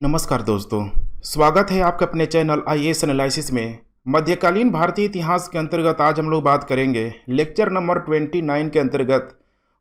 नमस्कार दोस्तों। स्वागत है आपका अपने चैनल आईएएस एनालिसिस में। मध्यकालीन भारतीय इतिहास के अंतर्गत आज हम लोग बात करेंगे लेक्चर नंबर 29 के अंतर्गत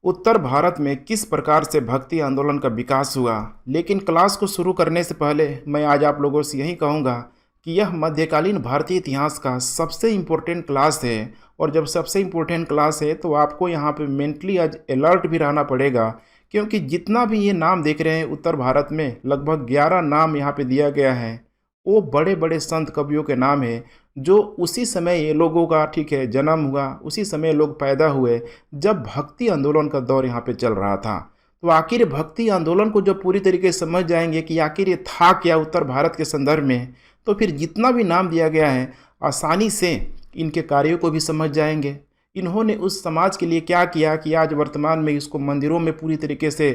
उत्तर भारत में किस प्रकार से भक्ति आंदोलन का विकास हुआ। लेकिन क्लास को शुरू करने से पहले मैं आज आप लोगों से यही कहूँगा कि यह मध्यकालीन भारतीय इतिहास का सबसे इम्पोर्टेंट क्लास है। और जब सबसे इम्पोर्टेंट क्लास है तो आपको यहाँ पे मेंटली आज अलर्ट भी रहना पड़ेगा, क्योंकि जितना भी ये नाम देख रहे हैं उत्तर भारत में लगभग 11 नाम यहाँ पे दिया गया है, वो बड़े बड़े संत कवियों के नाम है जो उसी समय ये लोगों का जन्म हुआ, उसी समय लोग पैदा हुए जब भक्ति आंदोलन का दौर यहाँ पे चल रहा था। तो आखिर भक्ति आंदोलन को जब पूरी तरीके से समझ जाएंगे कि आखिर ये था क्या उत्तर भारत के संदर्भ में, तो फिर जितना भी नाम दिया गया है आसानी से इनके कार्यों को भी समझ जाएंगे। इन्होंने उस समाज के लिए क्या किया कि आज वर्तमान में इसको मंदिरों में पूरी तरीके से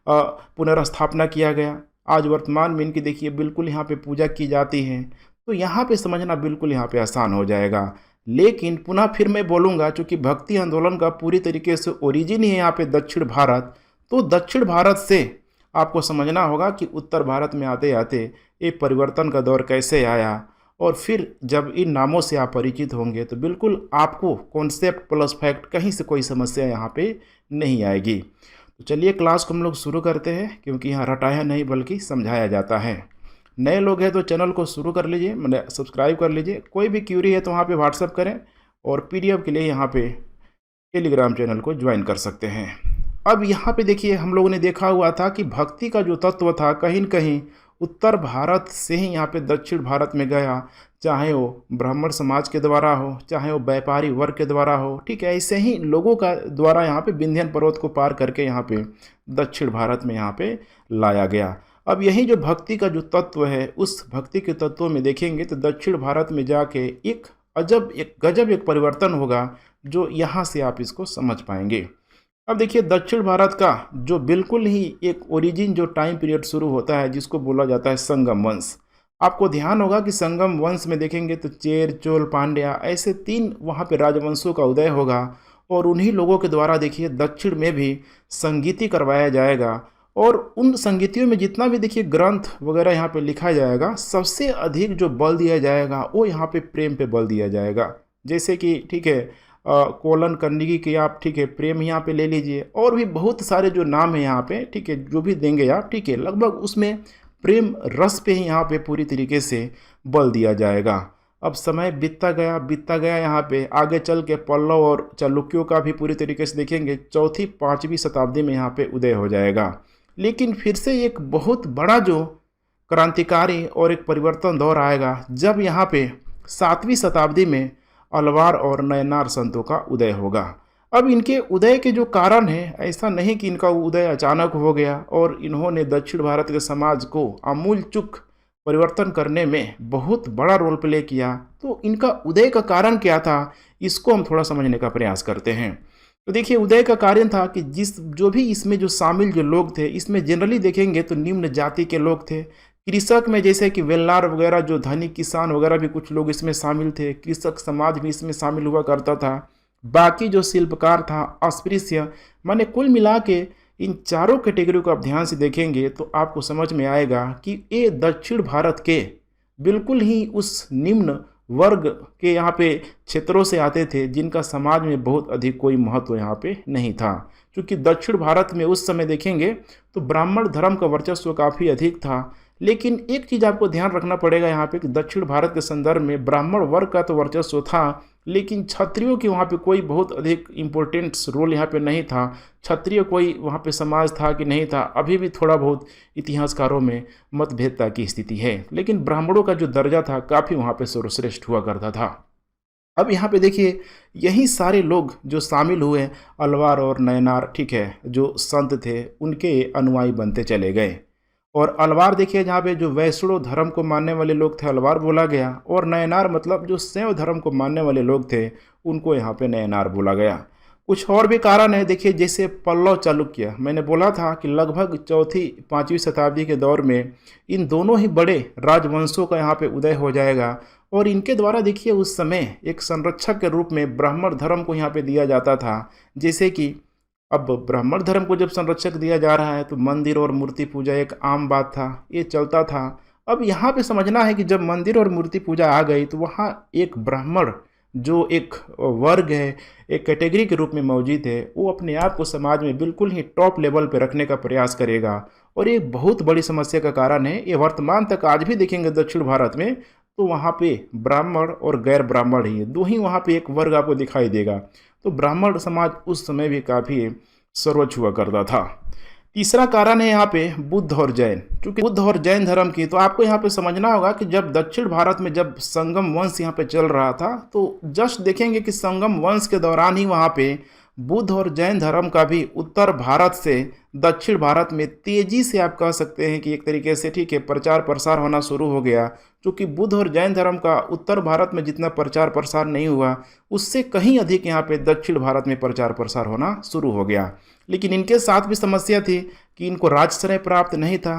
पुनर्स्थापना किया गया। आज वर्तमान में इनकी देखिए बिल्कुल यहाँ पे पूजा की जाती है। तो यहाँ पे समझना बिल्कुल यहाँ पे आसान हो जाएगा। लेकिन पुनः फिर मैं बोलूँगा, चूँकि भक्ति आंदोलन का पूरी तरीके से ओरिजिन ही है यहाँ पे दक्षिण भारत, तो दक्षिण भारत से आपको समझना होगा कि उत्तर भारत में आते आते ये परिवर्तन का दौर कैसे आया। और फिर जब इन नामों से आप परिचित होंगे तो बिल्कुल आपको कॉन्सेप्ट प्लस फैक्ट कहीं से कोई समस्या यहाँ पे नहीं आएगी। तो चलिए क्लास को हम लोग शुरू करते हैं, क्योंकि यहाँ रटाया नहीं बल्कि समझाया जाता है। नए लोग हैं तो चैनल को शुरू कर लीजिए, मैंने सब्सक्राइब कर लीजिए। कोई भी क्यूरी है तो वहाँ पे व्हाट्सअप करें, और पीडीएफ के लिए यहाँ पे टेलीग्राम चैनल को ज्वाइन कर सकते हैं। अब यहाँ पे देखिए हम लोगों ने देखा हुआ था कि भक्ति का जो तत्व था कहीं न कहीं उत्तर भारत से ही यहाँ पे दक्षिण भारत में गया, चाहे वो ब्राह्मण समाज के द्वारा हो, चाहे वो व्यापारी वर्ग के द्वारा हो। ठीक है, ऐसे ही लोगों का द्वारा यहाँ पे विंध्य पर्वत को पार करके यहाँ पे दक्षिण भारत में यहाँ पे लाया गया। अब यही जो भक्ति का जो तत्व है, उस भक्ति के तत्वों में देखेंगे तो दक्षिण भारत में जाके एक गजब एक परिवर्तन होगा, जो यहाँ से आप इसको समझ पाएंगे। अब देखिए दक्षिण भारत का जो बिल्कुल ही एक ओरिजिन जो टाइम पीरियड शुरू होता है, जिसको बोला जाता है संगम वंश। आपको ध्यान होगा कि संगम वंश में देखेंगे तो चेर, चोल, पांड्या ऐसे 3 वहाँ पे राजवंशों का उदय होगा। और उन्हीं लोगों के द्वारा देखिए दक्षिण में भी संगीति करवाया जाएगा। और उन संगीतियों में जितना भी देखिए ग्रंथ वगैरह यहाँ पे लिखा जाएगा, सबसे अधिक जो बल दिया जाएगा वो यहाँ पे प्रेम पे बल दिया जाएगा। जैसे कि कोलन कन्नगी के आप प्रेम यहाँ पे ले लीजिए, और भी बहुत सारे जो नाम है यहाँ पे जो भी देंगे आप लगभग उसमें प्रेम रस पे ही यहाँ पे पूरी तरीके से बल दिया जाएगा। अब समय बीतता गया यहाँ पे आगे चल के पल्लव और चालुक्यों का भी पूरी तरीके से देखेंगे 4वीं 5वीं शताब्दी में यहाँ पे उदय हो जाएगा। लेकिन फिर से एक बहुत बड़ा जो क्रांतिकारी और एक परिवर्तन दौर आएगा, जब यहाँ पे 7वीं शताब्दी में अलवार और नयनार संतों का उदय होगा। अब इनके उदय के जो कारण है, ऐसा नहीं कि इनका उदय अचानक हो गया और इन्होंने दक्षिण भारत के समाज को आमूल चूक परिवर्तन करने में बहुत बड़ा रोल प्ले किया। तो इनका उदय का कारण क्या था, इसको हम थोड़ा समझने का प्रयास करते हैं। तो देखिए उदय का कारण था कि जो भी इसमें जो शामिल जो लोग थे, इसमें जनरली देखेंगे तो निम्न जाति के लोग थे। कृषक में जैसे कि वेल्लार वगैरह जो धनी किसान वगैरह भी कुछ लोग इसमें शामिल थे, कृषक समाज भी इसमें शामिल हुआ करता था। बाकी जो शिल्पकार था, अस्पृश्य, माने कुल मिला के इन चारों कैटेगरी को आप ध्यान से देखेंगे तो आपको समझ में आएगा कि ये दक्षिण भारत के बिल्कुल ही उस निम्न वर्ग के यहाँ पे क्षेत्रों से आते थे, जिनका समाज में बहुत अधिक कोई महत्व यहाँ पे नहीं था। क्योंकि दक्षिण भारत में उस समय देखेंगे तो ब्राह्मण धर्म का वर्चस्व काफ़ी अधिक था। लेकिन एक चीज़ आपको ध्यान रखना पड़ेगा यहाँ पे कि दक्षिण भारत के संदर्भ में ब्राह्मण वर्ग का तो वर्चस्व था, लेकिन क्षत्रियों की वहाँ पे कोई बहुत अधिक इम्पोर्टेंट रोल यहाँ पे नहीं था। क्षत्रिय कोई वहाँ पे समाज था कि नहीं था, अभी भी थोड़ा बहुत इतिहासकारों में मतभेदता की स्थिति है। लेकिन ब्राह्मणों का जो दर्जा था काफ़ी वहाँ पे सर्वश्रेष्ठ हुआ करता था। अब यहाँ पे देखिए यही सारे लोग जो शामिल हुए, अलवार और नयनार जो संत थे, उनके अनुयायी बनते चले गए। और अलवार देखिए जहाँ पे जो वैष्णव धर्म को मानने वाले लोग थे अलवार बोला गया, और नयनार मतलब जो शैव धर्म को मानने वाले लोग थे उनको यहाँ पे नयनार बोला गया। कुछ और भी कारण है देखिए, जैसे पल्लव चालुक्य, मैंने बोला था कि लगभग 4वीं 5वीं शताब्दी के दौर में इन दोनों ही बड़े राजवंशों का यहाँ पे उदय हो जाएगा। और इनके द्वारा देखिए उस समय एक संरक्षक के रूप में ब्राह्मण धर्म को यहाँ पे दिया जाता था। जैसे कि अब ब्राह्मण धर्म को जब संरक्षक दिया जा रहा है तो मंदिर और मूर्ति पूजा एक आम बात था, ये चलता था। अब यहाँ पे समझना है कि जब मंदिर और मूर्ति पूजा आ गई तो वहाँ एक ब्राह्मण जो एक वर्ग है, एक कैटेगरी के रूप में मौजूद है, वो अपने आप को समाज में बिल्कुल ही टॉप लेवल पे रखने का प्रयास करेगा। और ये बहुत बड़ी समस्या का कारण है। ये वर्तमान तक आज भी देखेंगे दक्षिण भारत में तो वहाँ पे ब्राह्मण और गैर ब्राह्मण ही दो ही वहाँ पे एक वर्ग आपको दिखाई देगा। तो ब्राह्मण समाज उस समय भी काफ़ी सर्वोच्च हुआ करता था। तीसरा कारण है यहाँ पे बुद्ध और जैन। क्योंकि बुद्ध और जैन धर्म की तो आपको यहाँ पे समझना होगा कि जब दक्षिण भारत में जब संगम वंश यहाँ पे चल रहा था तो जस्ट देखेंगे कि संगम वंश के दौरान ही वहाँ पे बुद्ध और जैन धर्म का भी उत्तर भारत से दक्षिण भारत में तेजी से आप कह सकते हैं कि एक तरीके से ठीक है प्रचार प्रसार होना शुरू हो गया। क्योंकि बुद्ध और जैन धर्म का उत्तर भारत में जितना प्रचार प्रसार नहीं हुआ उससे कहीं अधिक यहाँ पे दक्षिण भारत में प्रचार प्रसार होना शुरू हो गया। लेकिन इनके साथ भी समस्या थी कि इनको राजश्रय प्राप्त नहीं था।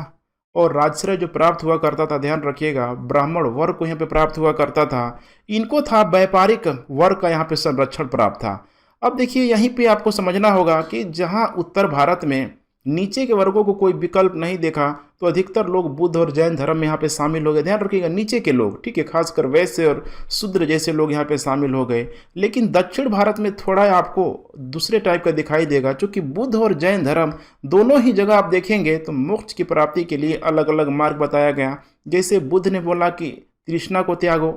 और राजश्रय जो प्राप्त हुआ करता था, ध्यान रखिएगा, ब्राह्मण वर्ग को यहाँ पे प्राप्त हुआ करता था। इनको था व्यापारिक वर्ग का यहाँ पे संरक्षण प्राप्त था। अब देखिए यहीं पे आपको समझना होगा कि जहाँ उत्तर भारत में नीचे के वर्गों को कोई विकल्प नहीं देखा तो अधिकतर लोग बुद्ध और जैन धर्म में यहाँ पे शामिल हो गए। ध्यान रखिएगा, नीचे के लोग, ठीक है, खासकर वैश्य और शूद्र जैसे लोग यहाँ पे शामिल हो गए। लेकिन दक्षिण भारत में थोड़ा आपको दूसरे टाइप का दिखाई देगा। क्योंकि बुद्ध और जैन धर्म दोनों ही जगह आप देखेंगे तो मोक्ष की प्राप्ति के लिए अलग अलग मार्ग बताया गया। जैसे बुद्ध ने बोला कि तृष्णा को त्यागो,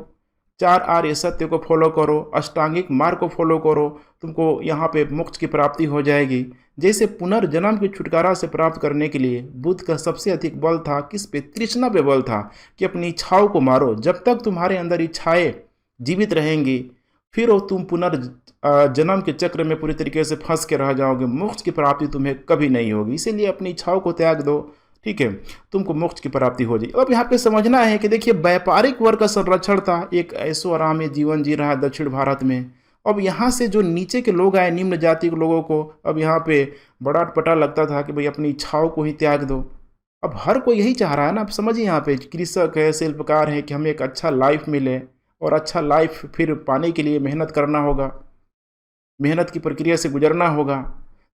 4 आर्य सत्य को फॉलो करो, अष्टांगिक मार्ग को फॉलो करो, तुमको यहाँ पे मोक्ष की प्राप्ति हो जाएगी। जैसे पुनर्जन्म की छुटकारा से प्राप्त करने के लिए बुद्ध का सबसे अधिक बल था किस पे? तृष्णा पे बल था कि अपनी इच्छाओं को जब तक तुम्हारे अंदर इच्छाएं जीवित रहेंगी फिर वो तुम पुनर्जन्म के चक्र में पूरी तरीके से फंस के रह जाओगे, मोक्ष की प्राप्ति तुम्हें कभी नहीं होगी। इसीलिए अपनी इच्छाओं को त्याग दो, ठीक है, तुमको मोक्ष की प्राप्ति हो जाएगी। अब यहाँ पे समझना है कि देखिए व्यापारिक वर्ग का संरक्षण था, एक ऐसो आराम जीवन जी रहा है दक्षिण भारत में। अब यहाँ से जो नीचे के लोग आए, निम्न जाति के लोगों को अब यहाँ पे बड़ा पटा लगता था कि भाई अपनी इच्छाओं को ही त्याग दो। अब हर कोई यही चाह रहा है ना। आप समझिए, यहाँ पे कृषक है, शिल्पकार है, कि हमें एक अच्छा लाइफ मिले और अच्छा लाइफ फिर पाने के लिए मेहनत करना होगा, मेहनत की प्रक्रिया से गुजरना होगा,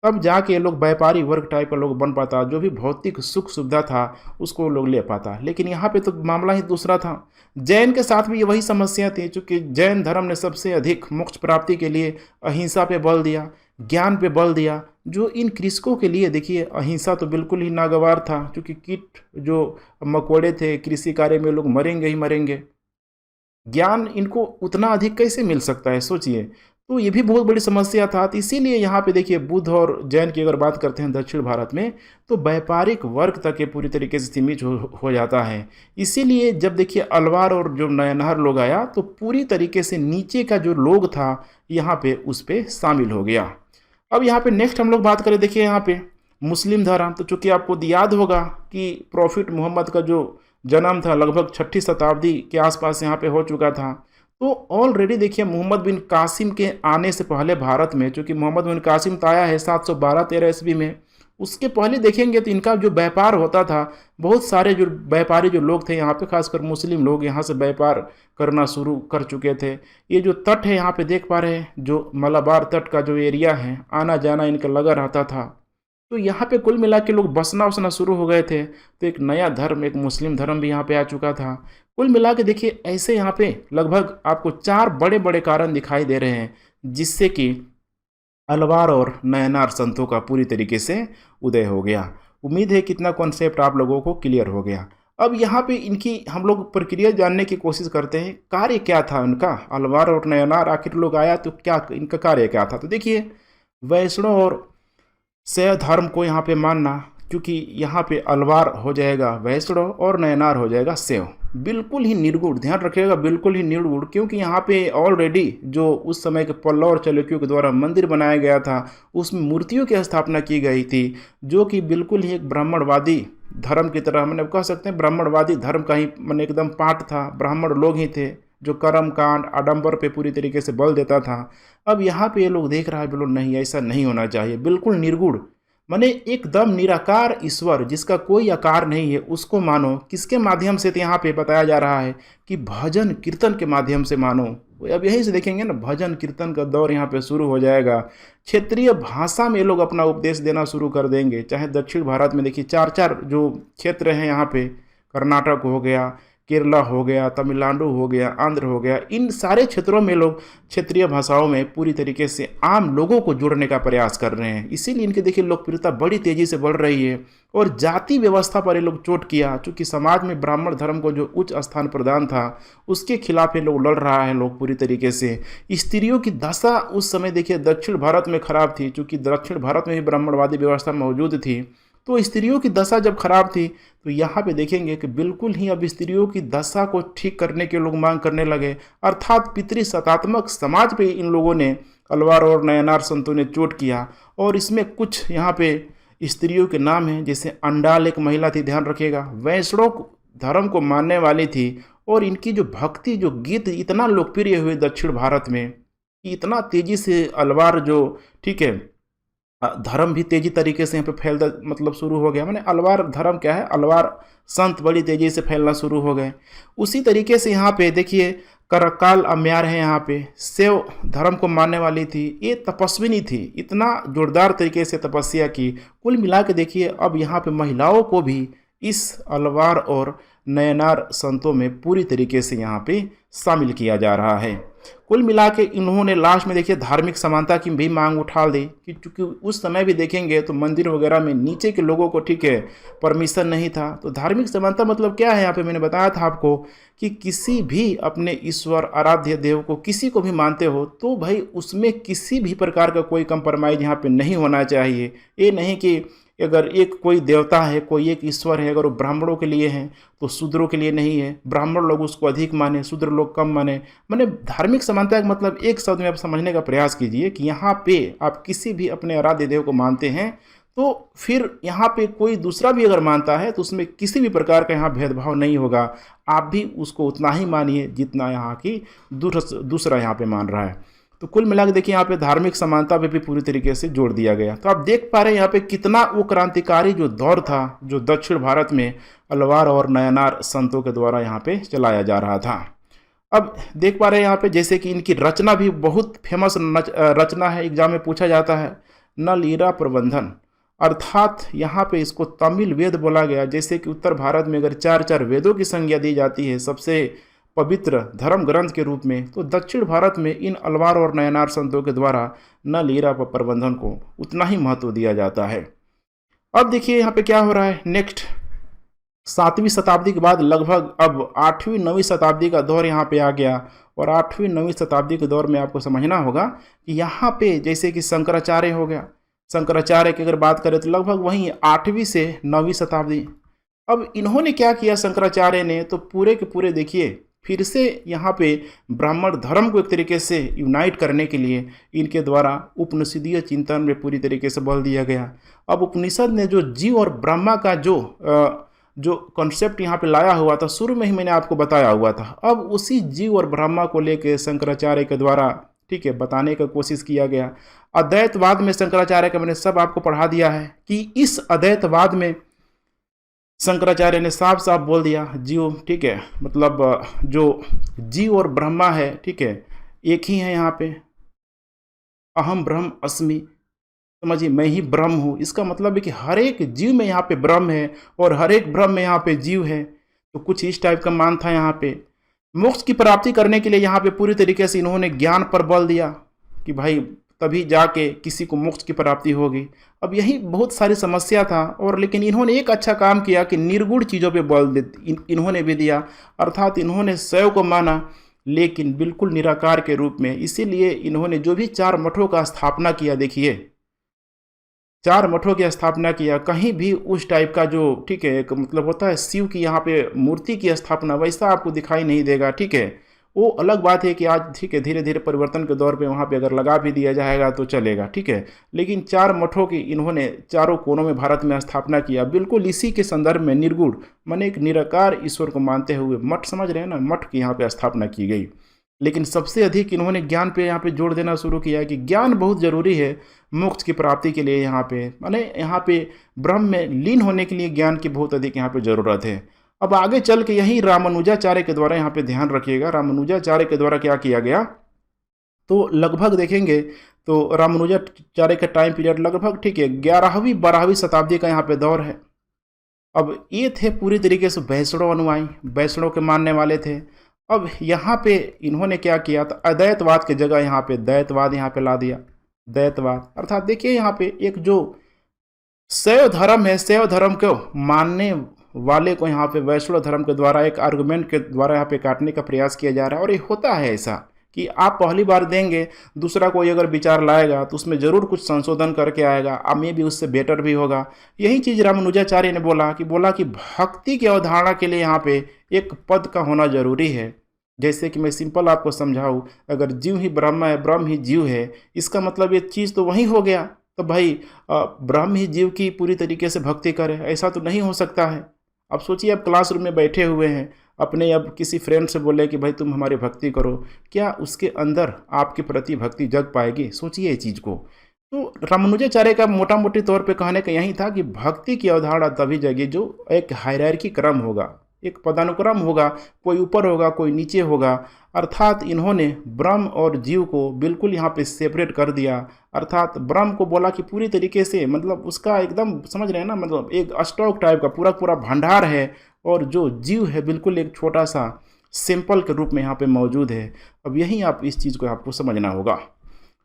तब जाके लोग व्यापारी वर्ग टाइप का लोग बन पाता, जो भी भौतिक सुख सुविधा था उसको लोग ले पाता। लेकिन यहाँ पे तो मामला ही दूसरा था। जैन के साथ भी ये वही समस्या थी। चूँकि जैन धर्म ने सबसे अधिक मोक्ष प्राप्ति के लिए अहिंसा पे बल दिया, ज्ञान पे बल दिया, जो इन कृषकों के लिए देखिए अहिंसा तो बिल्कुल ही नागवार था। क्योंकि कीट जो मकोड़े थे कृषि कार्य में लोग मरेंगे ही मरेंगे, ज्ञान इनको उतना अधिक कैसे मिल सकता है, सोचिए। तो ये भी बहुत बड़ी समस्या था। तो इसीलिए यहाँ पे देखिए बुद्ध और जैन की अगर बात करते हैं दक्षिण भारत में तो व्यापारिक वर्ग तक ये पूरी तरीके से सीमित हो जाता है। इसीलिए जब देखिए अलवार और जो नयनहार लोग आया तो पूरी तरीके से नीचे का जो लोग था यहाँ पे उस पर शामिल हो गया। अब यहाँ पे नेक्स्ट हम लोग बात करें, देखिए यहाँ पे मुस्लिम धर्म। तो चूँकि आपको याद होगा कि प्रॉफिट मोहम्मद का जो जन्म था लगभग 6ठी शताब्दी के आसपास यहाँ पे हो चुका था। तो ऑलरेडी देखिए मोहम्मद बिन कासिम के आने से पहले भारत में, चूँकि मोहम्मद बिन कासिम तो आया है 712-13 ईस्वी में, उसके पहले देखेंगे तो इनका जो व्यापार होता था, बहुत सारे जो व्यापारी जो लोग थे यहाँ पे, खासकर मुस्लिम लोग यहाँ से व्यापार करना शुरू कर चुके थे। ये जो तट है यहाँ पे देख पा रहे हैं, जो मलाबार तट का जो एरिया है, आना जाना इनका लगा रहता था। तो यहाँ पे कुल मिला के लोग बसना उसना शुरू हो गए थे। तो एक नया धर्म, एक मुस्लिम धर्म भी यहाँ पे आ चुका था। कुल मिला के देखिए ऐसे यहाँ पे लगभग आपको 4 बड़े बड़े कारण दिखाई दे रहे हैं जिससे कि अलवार और नयनार संतों का पूरी तरीके से उदय हो गया। उम्मीद है कितना कॉन्सेप्ट आप लोगों को क्लियर हो गया। अब यहाँ पे इनकी हम लोग प्रक्रिया जानने की कोशिश करते हैं, कार्य क्या था उनका। अलवार और नयनार आखिर लोग आया तो क्या इनका कार्य क्या था। तो देखिए वैष्णव और शैव धर्म को यहाँ पे मानना, क्योंकि यहाँ पे अलवार हो जाएगा वैष्णव और नयनार हो जाएगा शैव। बिल्कुल ही निर्गुण, ध्यान रखिएगा, बिल्कुल ही निर्गुण। क्योंकि यहाँ पे ऑलरेडी जो उस समय के पल्लव और चालुक्यों के द्वारा मंदिर बनाया गया था उसमें मूर्तियों की स्थापना की गई थी, जो कि बिल्कुल ही एक ब्राह्मणवादी धर्म की तरह, मैंने कह सकते हैं ब्राह्मणवादी धर्म का ही मैंने एकदम पाठ था। ब्राह्मण लोग ही थे जो कर्म कांड आडंबर पे पूरी तरीके से बल देता था। अब यहाँ पे ये लोग देख रहा है बिल्कुल नहीं, ऐसा नहीं होना चाहिए, बिल्कुल निर्गुण, माने एकदम निराकार ईश्वर जिसका कोई आकार नहीं है उसको मानो। किसके माध्यम से? तो यहाँ पे बताया जा रहा है कि भजन कीर्तन के माध्यम से मानो, अब यहीं से देखेंगे ना, भजन कीर्तन का दौर यहाँ पे शुरू हो जाएगा। क्षेत्रीय भाषा में ये लोग अपना उपदेश देना शुरू कर देंगे। चाहे दक्षिण भारत में देखिए 4-4 जो क्षेत्र हैं यहाँ पे, कर्नाटक हो गया, केरला हो गया, तमिलनाडु हो गया, आंध्र हो गया, इन सारे क्षेत्रों में लोग क्षेत्रीय भाषाओं में पूरी तरीके से आम लोगों को जोड़ने का प्रयास कर रहे हैं। इसीलिए इनकी देखिए लोकप्रियता बड़ी तेजी से बढ़ रही है। और जाति व्यवस्था पर ये लोग चोट किया, चूँकि समाज में ब्राह्मण धर्म को जो उच्च स्थान प्रदान था उसके खिलाफ ये लोग लड़ रहा है लोग पूरी तरीके से। स्त्रियों की दशा उस समय देखिए दक्षिण भारत में खराब थी, चूँकि दक्षिण भारत में भी ब्राह्मणवादी व्यवस्था मौजूद थी। तो स्त्रियों की दशा जब खराब थी तो यहाँ पे देखेंगे कि बिल्कुल ही अब स्त्रियों की दशा को ठीक करने के लोग मांग करने लगे। अर्थात पितृसत्तात्मक समाज पे इन लोगों ने, अलवार और नयनार संतों ने चोट किया। और इसमें कुछ यहाँ पे स्त्रियों के नाम हैं, जैसे अंडाल एक महिला थी, ध्यान रखिएगा, वैष्णव धर्म को मानने वाली थी। और इनकी जो भक्ति, जो गीत इतना लोकप्रिय हुए दक्षिण भारत में कि इतना तेजी से अलवार जो, ठीक है, धर्म भी तेजी तरीके से यहाँ पे फैलता मतलब शुरू हो गया। मैंने अलवार धर्म क्या है, अलवार संत बड़ी तेजी से फैलना शुरू हो गए। उसी तरीके से यहाँ पे देखिए करकाल अम्यार है, यहाँ पे शैव धर्म को मानने वाली थी, ये तपस्विनी थी, इतना जोरदार तरीके से तपस्या की। कुल मिला के देखिए अब यहाँ पे महिलाओं को भी इस अलवार और नयनार संतों में पूरी तरीके से यहाँ पे शामिल किया जा रहा है। कुल मिला के इन्होंने लास्ट में देखिए धार्मिक समानता की भी मांग उठा दी कि चूँकि उस समय भी देखेंगे तो मंदिर वगैरह में नीचे के लोगों को, ठीक है, परमिशन नहीं था। तो धार्मिक समानता मतलब क्या है, यहाँ पे मैंने बताया था आपको कि किसी भी अपने ईश्वर आराध्य देव को किसी को भी मानते हो तो भाई उसमें किसी भी प्रकार का कोई कंप्रोमाइज़ यहाँ पे नहीं होना चाहिए। ये नहीं कि अगर एक कोई देवता है, कोई एक ईश्वर है, अगर वो ब्राह्मणों के लिए है तो शूद्रों के लिए नहीं है, ब्राह्मण लोग उसको अधिक माने, शूद्र लोग कम माने। मैंने धार्मिक समानता का मतलब एक शब्द में आप समझने का प्रयास कीजिए कि यहाँ पे आप किसी भी अपने आराध्य देव को मानते हैं तो फिर यहाँ पे कोई दूसरा भी अगर मानता है तो उसमें किसी भी प्रकार का यहाँ भेदभाव नहीं होगा। आप भी उसको उतना ही मानिए जितना यहाँ की दूसरा यहाँ पे मान रहा है। तो कुल मिला के देखिए यहाँ पे धार्मिक समानता पे भी पूरी तरीके से जोड़ दिया गया। तो आप देख पा रहे हैं यहाँ पे कितना वो क्रांतिकारी जो दौर था जो दक्षिण भारत में अलवार और नयनार संतों के द्वारा यहाँ पे चलाया जा रहा था। अब देख पा रहे हैं यहाँ पे जैसे कि इनकी रचना भी बहुत फेमस रचना है, एग्जाम में पूछा जाता है, नलईरा प्रबंधन। अर्थात यहाँ पे इसको तमिल वेद बोला गया। जैसे कि उत्तर भारत में अगर 4 वेदों की संज्ञा दी जाती है सबसे पवित्र धर्म ग्रंथ के रूप में, तो दक्षिण भारत में इन अलवार और नयनार संतों के द्वारा नलईरा प्रबंधन को उतना ही महत्व दिया जाता है। अब देखिए यहाँ पे क्या हो रहा है, नेक्स्ट 7वीं शताब्दी के बाद लगभग अब 8वीं-9वीं शताब्दी का दौर यहाँ पे आ गया। और 8वीं-9वीं शताब्दी के दौर में आपको समझना होगा कि यहाँ पे जैसे कि शंकराचार्य हो गया, शंकराचार्य की अगर बात करें तो लगभग वहीं 8वीं से 9वीं शताब्दी। अब इन्होंने क्या किया शंकराचार्य ने, तो पूरे के पूरे देखिए फिर से यहाँ पे ब्राह्मण धर्म को एक तरीके से यूनाइट करने के लिए इनके द्वारा उपनिषदीय चिंतन में पूरी तरीके से बल दिया गया। अब उपनिषद ने जो जीव और ब्रह्मा का जो कॉन्सेप्ट यहाँ पे लाया हुआ था, शुरू में ही मैंने आपको बताया हुआ था, अब उसी जीव और ब्रह्मा को लेके शंकराचार्य के द्वारा, ठीक है, बताने का कोशिश किया गया। अद्वैतवाद में शंकराचार्य का मैंने सब आपको पढ़ा दिया है कि इस अद्वैतवाद में शंकराचार्य ने साफ साफ बोल दिया जीव, ठीक है, मतलब जो जीव और ब्रह्मा है, ठीक है, एक ही है यहाँ पे, अहम ब्रह्म अस्मि, समझिए मैं ही ब्रह्म हूँ। इसका मतलब है कि हर एक जीव में यहाँ पे ब्रह्म है और हर एक ब्रह्म में यहाँ पे जीव है। तो कुछ इस टाइप का मान था यहाँ पे। मोक्ष की प्राप्ति करने के लिए यहाँ पे पूरी तरीके से इन्होंने ज्ञान पर बल दिया कि भाई तभी जाके किसी को मोक्ष की प्राप्ति होगी। अब यही बहुत सारी समस्या था, और लेकिन इन्होंने एक अच्छा काम किया कि निर्गुण चीज़ों पे बल इन्होंने भी दिया। अर्थात इन्होंने शैव को माना लेकिन बिल्कुल निराकार के रूप में। इसीलिए इन्होंने जो भी 4 मठों का स्थापना किया, देखिए 4 मठों की स्थापना किया, कहीं भी उस टाइप का जो, ठीक है, एक मतलब होता है शिव की यहाँ पे मूर्ति की स्थापना, वैसा आपको दिखाई नहीं देगा, ठीक है। वो अलग बात है कि आज, ठीक है, धीरे धीरे परिवर्तन के दौर पे वहाँ पे अगर लगा भी दिया जाएगा तो चलेगा, ठीक है। लेकिन 4 मठों की इन्होंने चारों कोनों में भारत में स्थापना किया, बिल्कुल इसी के संदर्भ में निर्गुण माने एक निराकार ईश्वर को मानते हुए मठ, समझ रहे हैं ना, मठ की यहाँ पे स्थापना की गई। लेकिन सबसे अधिक इन्होंने ज्ञान पे यहाँ पे जोर देना शुरू किया कि ज्ञान बहुत ज़रूरी है मोक्ष की प्राप्ति के लिए। यहाँ पे माने यहाँ पे ब्रह्म में लीन होने के लिए ज्ञान की बहुत अधिक यहाँ पे ज़रूरत है। अब आगे चल के यही रामानुजाचार्य के द्वारा यहाँ पे ध्यान रखिएगा, रामानुजाचार्य के द्वारा क्या किया गया, तो लगभग देखेंगे तो रामानुजाचार्य का टाइम पीरियड लगभग ठीक है 11वीं 12वीं शताब्दी का यहाँ पे दौर है। अब ये थे पूरी तरीके से वैष्णव अनुयायी, वैष्णव के मानने वाले थे। अब यहाँ पे इन्होंने क्या किया, तो अद्वैतवाद की जगह यहाँ पे द्वैतवाद यहाँ पे ला दिया। द्वैतवाद अर्थात देखिए यहाँ पे एक जो शैव धर्म है, शैव धर्म को मानने वाले को यहाँ पे वैष्णव धर्म के द्वारा एक आर्गुमेंट के द्वारा यहाँ पे काटने का प्रयास किया जा रहा है। और ये होता है ऐसा कि आप पहली बार देंगे, दूसरा कोई अगर विचार लाएगा तो उसमें ज़रूर कुछ संशोधन करके आएगा, अब में भी उससे बेटर भी होगा। यही चीज़ रामानुजाचार्य ने बोला कि भक्ति की अवधारणा के लिए यहाँ पे एक पद का होना जरूरी है। जैसे कि मैं सिंपल आपको समझाऊँ, अगर जीव ही ब्रह्म है, ब्रह्म ही जीव है, इसका मतलब ये चीज़ तो वही हो गया, तो भाई ब्रह्म ही जीव की पूरी तरीके से भक्ति करे, ऐसा तो नहीं हो सकता है। अब सोचिए, आप क्लासरूम में बैठे हुए हैं, अपने अब किसी फ्रेंड से बोले कि भाई तुम हमारी भक्ति करो, क्या उसके अंदर आपके प्रति भक्ति जग पाएगी? सोचिए ये चीज़ को। तो रामानुजाचार्य का मोटा मोटी तौर पे कहने का यही था कि भक्ति की अवधारणा तभी जगी जो एक हायरार्की क्रम होगा, एक पदानुक्रम होगा, कोई ऊपर होगा कोई नीचे होगा। अर्थात इन्होंने ब्रह्म और जीव को बिल्कुल यहाँ पे सेपरेट कर दिया। अर्थात ब्रह्म को बोला कि पूरी तरीके से मतलब उसका एकदम समझ रहे हैं ना, मतलब एक स्टॉक टाइप का पूरा पूरा भंडार है, और जो जीव है बिल्कुल एक छोटा सा सिंपल के रूप में यहाँ पे मौजूद है। अब यही आप इस चीज़ को आपको समझना होगा।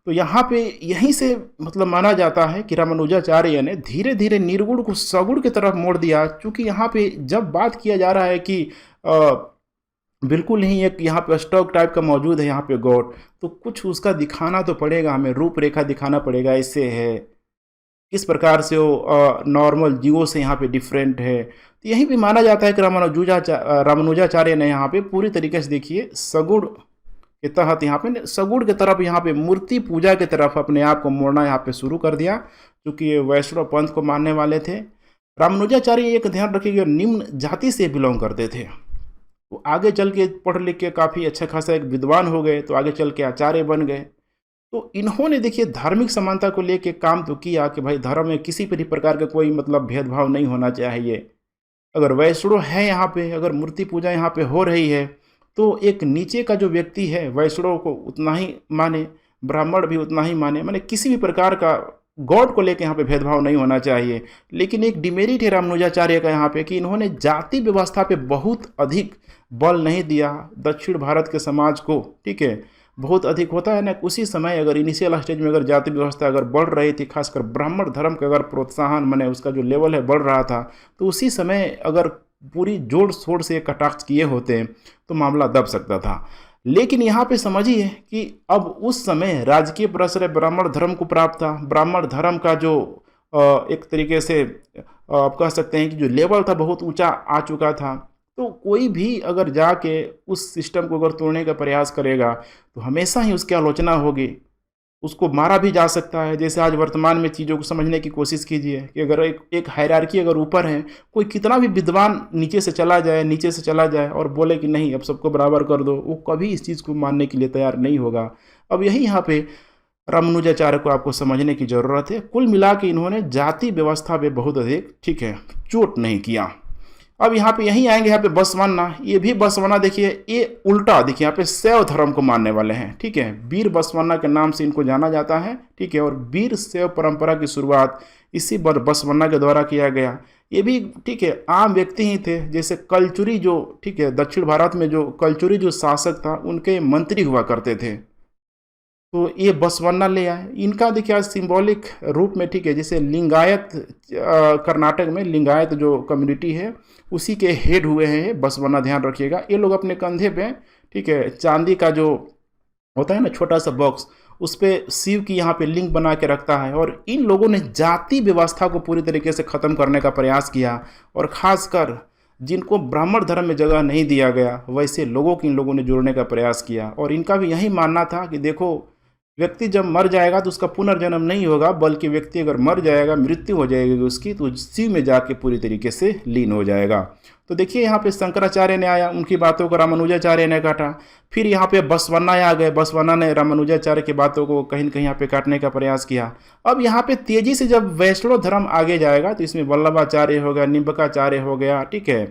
तो यहाँ पे यहीं से मतलब माना जाता है कि रामानुजाचार्य ने धीरे धीरे निर्गुण को सगुण की तरफ मोड़ दिया। चूँकि यहाँ पे जब बात किया जा रहा है कि बिल्कुल ही एक यहाँ पे स्टॉक टाइप का मौजूद है यहाँ पे गॉड, तो कुछ उसका दिखाना तो पड़ेगा, हमें रूपरेखा दिखाना पड़ेगा, इससे है किस प्रकार से वो नॉर्मल जीवों से यहाँ पे डिफरेंट है। तो यही भी माना जाता है कि रामानुजाचार्य ने यहाँ पे पूरी तरीके से देखिए सगुण के तहत यहाँ पे सगुण की तरफ यहाँ पे मूर्ति पूजा की तरफ अपने आप को मोड़ना यहाँ पे शुरू कर दिया, क्योंकि ये वैष्णव पंथ को मानने वाले थे। रामानुजाचार्य एक ध्यान रखिएगा, निम्न जाति से बिलोंग करते थे। तो आगे चल के पढ़ लिख के काफ़ी अच्छा खासा एक विद्वान हो गए, तो आगे चल के आचार्य बन गए। तो इन्होंने देखिए धार्मिक समानता को लेके काम तो किया कि भाई धर्म में किसी भी प्रकार का कोई मतलब भेदभाव नहीं होना चाहिए। अगर वैष्णव है यहाँ पे, अगर मूर्ति पूजा यहाँ पे हो रही है, तो एक नीचे का जो व्यक्ति है वैष्णव को उतना ही माने, ब्राह्मण भी उतना ही माने, माने किसी भी प्रकार का गॉड को लेकर यहाँ पे भेदभाव नहीं होना चाहिए। लेकिन एक डिमेरिट है रामानुजाचार्य का यहाँ पे कि इन्होंने जाति व्यवस्था पे बहुत अधिक बल नहीं दिया दक्षिण भारत के समाज को। ठीक है, बहुत अधिक होता है ना, उसी समय अगर इनिशियल स्टेज में अगर जाति व्यवस्था अगर बढ़ रही थी, खासकर ब्राह्मण धर्म का अगर प्रोत्साहन माने उसका जो लेवल है बढ़ रहा था, तो उसी समय अगर पूरी जोड़ शोर से कटाक्ष किए होते तो मामला दब सकता था। लेकिन यहाँ पे समझिए कि अब उस समय राजकीय प्रश्रय ब्राह्मण धर्म को प्राप्त था। ब्राह्मण धर्म का जो एक तरीके से आप कह सकते हैं कि जो लेवल था बहुत ऊंचा आ चुका था। तो कोई भी अगर जाके उस सिस्टम को अगर तोड़ने का प्रयास करेगा तो हमेशा ही उसकी आलोचना होगी, उसको मारा भी जा सकता है। जैसे आज वर्तमान में चीज़ों को समझने की कोशिश कीजिए कि अगर एक हायरार्की अगर ऊपर है, कोई कितना भी विद्वान नीचे से चला जाए और बोले कि नहीं अब सबको बराबर कर दो, वो कभी इस चीज़ को मानने के लिए तैयार नहीं होगा। अब यही यहाँ पे रामानुजाचार्य को आपको समझने की ज़रूरत है। कुल मिला के इन्होंने जाति व्यवस्था पे बहुत अधिक ठीक है चोट नहीं किया। अब यहाँ पे यहीं आएंगे, यहाँ पे बसवन्ना, ये भी बसवन्ना देखिए, ये उल्टा देखिए यहाँ पे शैव धर्म को मानने वाले हैं। ठीक है, वीर बसवन्ना के नाम से इनको जाना जाता है। ठीक है, और वीर शैव परंपरा की शुरुआत इसी बसवन्ना के द्वारा किया गया। ये भी ठीक है आम व्यक्ति ही थे, जैसे कलचुरी जो ठीक है दक्षिण भारत में जो कलचुरी जो शासक था उनके मंत्री हुआ करते थे, तो ये बसवन्ना ले आए। इनका देखिए आज सिंबॉलिक रूप में ठीक है, जैसे लिंगायत कर्नाटक में लिंगायत जो कम्युनिटी है उसी के हेड हुए हैं बसवन्ना, ध्यान रखिएगा। ये लोग अपने कंधे पे ठीक है चांदी का जो होता है ना छोटा सा बॉक्स, उस पर शिव की यहाँ पे लिंग बना के रखता है। और इन लोगों ने जाति व्यवस्था को पूरी तरीके से ख़त्म करने का प्रयास किया, और ख़ासकर जिनको ब्राह्मण धर्म में जगह नहीं दिया गया वैसे लोगों को इन लोगों ने जोड़ने का प्रयास किया। और इनका भी यही मानना था कि देखो व्यक्ति जब मर जाएगा तो उसका पुनर्जन्म नहीं होगा, बल्कि व्यक्ति अगर मर जाएगा, मृत्यु हो जाएगी उसकी, तो शिव में जाके पूरी तरीके से लीन हो जाएगा। तो देखिए यहाँ पे शंकराचार्य ने आया, उनकी बातों को रामानुजाचार्य ने काटा। फिर यहाँ पे बसवन्ना आ गए, बसवन्ना ने रामानुजाचार्य की बातों को कहीं न कहीं यहाँ पे काटने का प्रयास किया। अब यहाँ पे तेजी से जब वैष्णव धर्म आगे जाएगा तो इसमें वल्लभाचार्य हो गया, निम्बकाचार्य हो गया, ठीक है,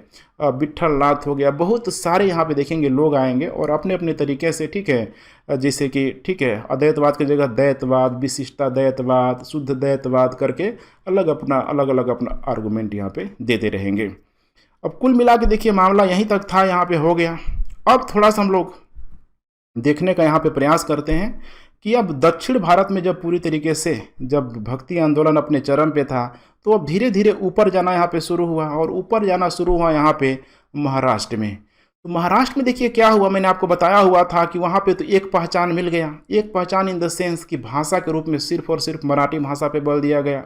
विट्ठल नाथ हो गया, बहुत सारे यहाँ पे देखेंगे लोग आएंगे और अपने अपने तरीके से, ठीक है, जैसे कि ठीक है अद्वैतवाद की जगह द्वैतवाद, विशिष्टा द्वैतवाद, शुद्ध द्वैतवाद करके अलग अलग अपना आर्गूमेंट यहाँ पे देते रहेंगे। अब कुल मिला के देखिए मामला यहीं तक था, यहाँ पे हो गया। अब थोड़ा सा हम लोग देखने का यहाँ पे प्रयास करते हैं कि अब दक्षिण भारत में जब पूरी तरीके से जब भक्ति आंदोलन अपने चरम पे था तो अब धीरे धीरे ऊपर जाना यहाँ पे शुरू हुआ, और ऊपर जाना शुरू हुआ यहाँ पे महाराष्ट्र में। तो महाराष्ट्र में देखिए क्या हुआ, मैंने आपको बताया हुआ था कि वहाँ पे तो एक पहचान मिल गया, एक पहचान इन द सेंस कि भाषा के रूप में सिर्फ और सिर्फ मराठी भाषा पे बल दिया गया।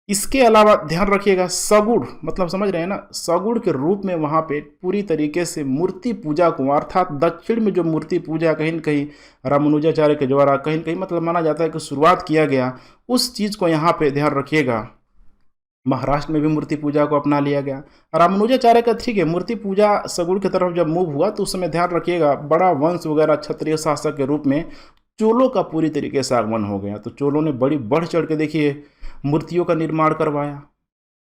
इसके अलावा ध्यान रखिएगा सगुड़, मतलब समझ रहे हैं ना, सगुड़ के रूप में वहाँ पे पूरी तरीके से मूर्ति पूजा को, अर्थात दक्षिण में जो मूर्ति पूजा कहीं न कहीं रामानुजाचार्य के द्वारा कहीं न कहीं मतलब माना जाता है कि शुरुआत किया गया, उस चीज़ को यहाँ पे ध्यान रखिएगा महाराष्ट्र में भी मूर्ति पूजा को अपना लिया गया। रामानुजाचार्य का ठीक है मूर्ति पूजा सगुड़ की तरफ जब मूव हुआ तो उस समय ध्यान रखिएगा बड़ा वंश वगैरह क्षत्रिय शासक के रूप में चोलों का पूरी तरीके से आगमन हो गया। तो चोलों ने बड़ी बढ़ चढ़ के देखिए मूर्तियों का निर्माण करवाया,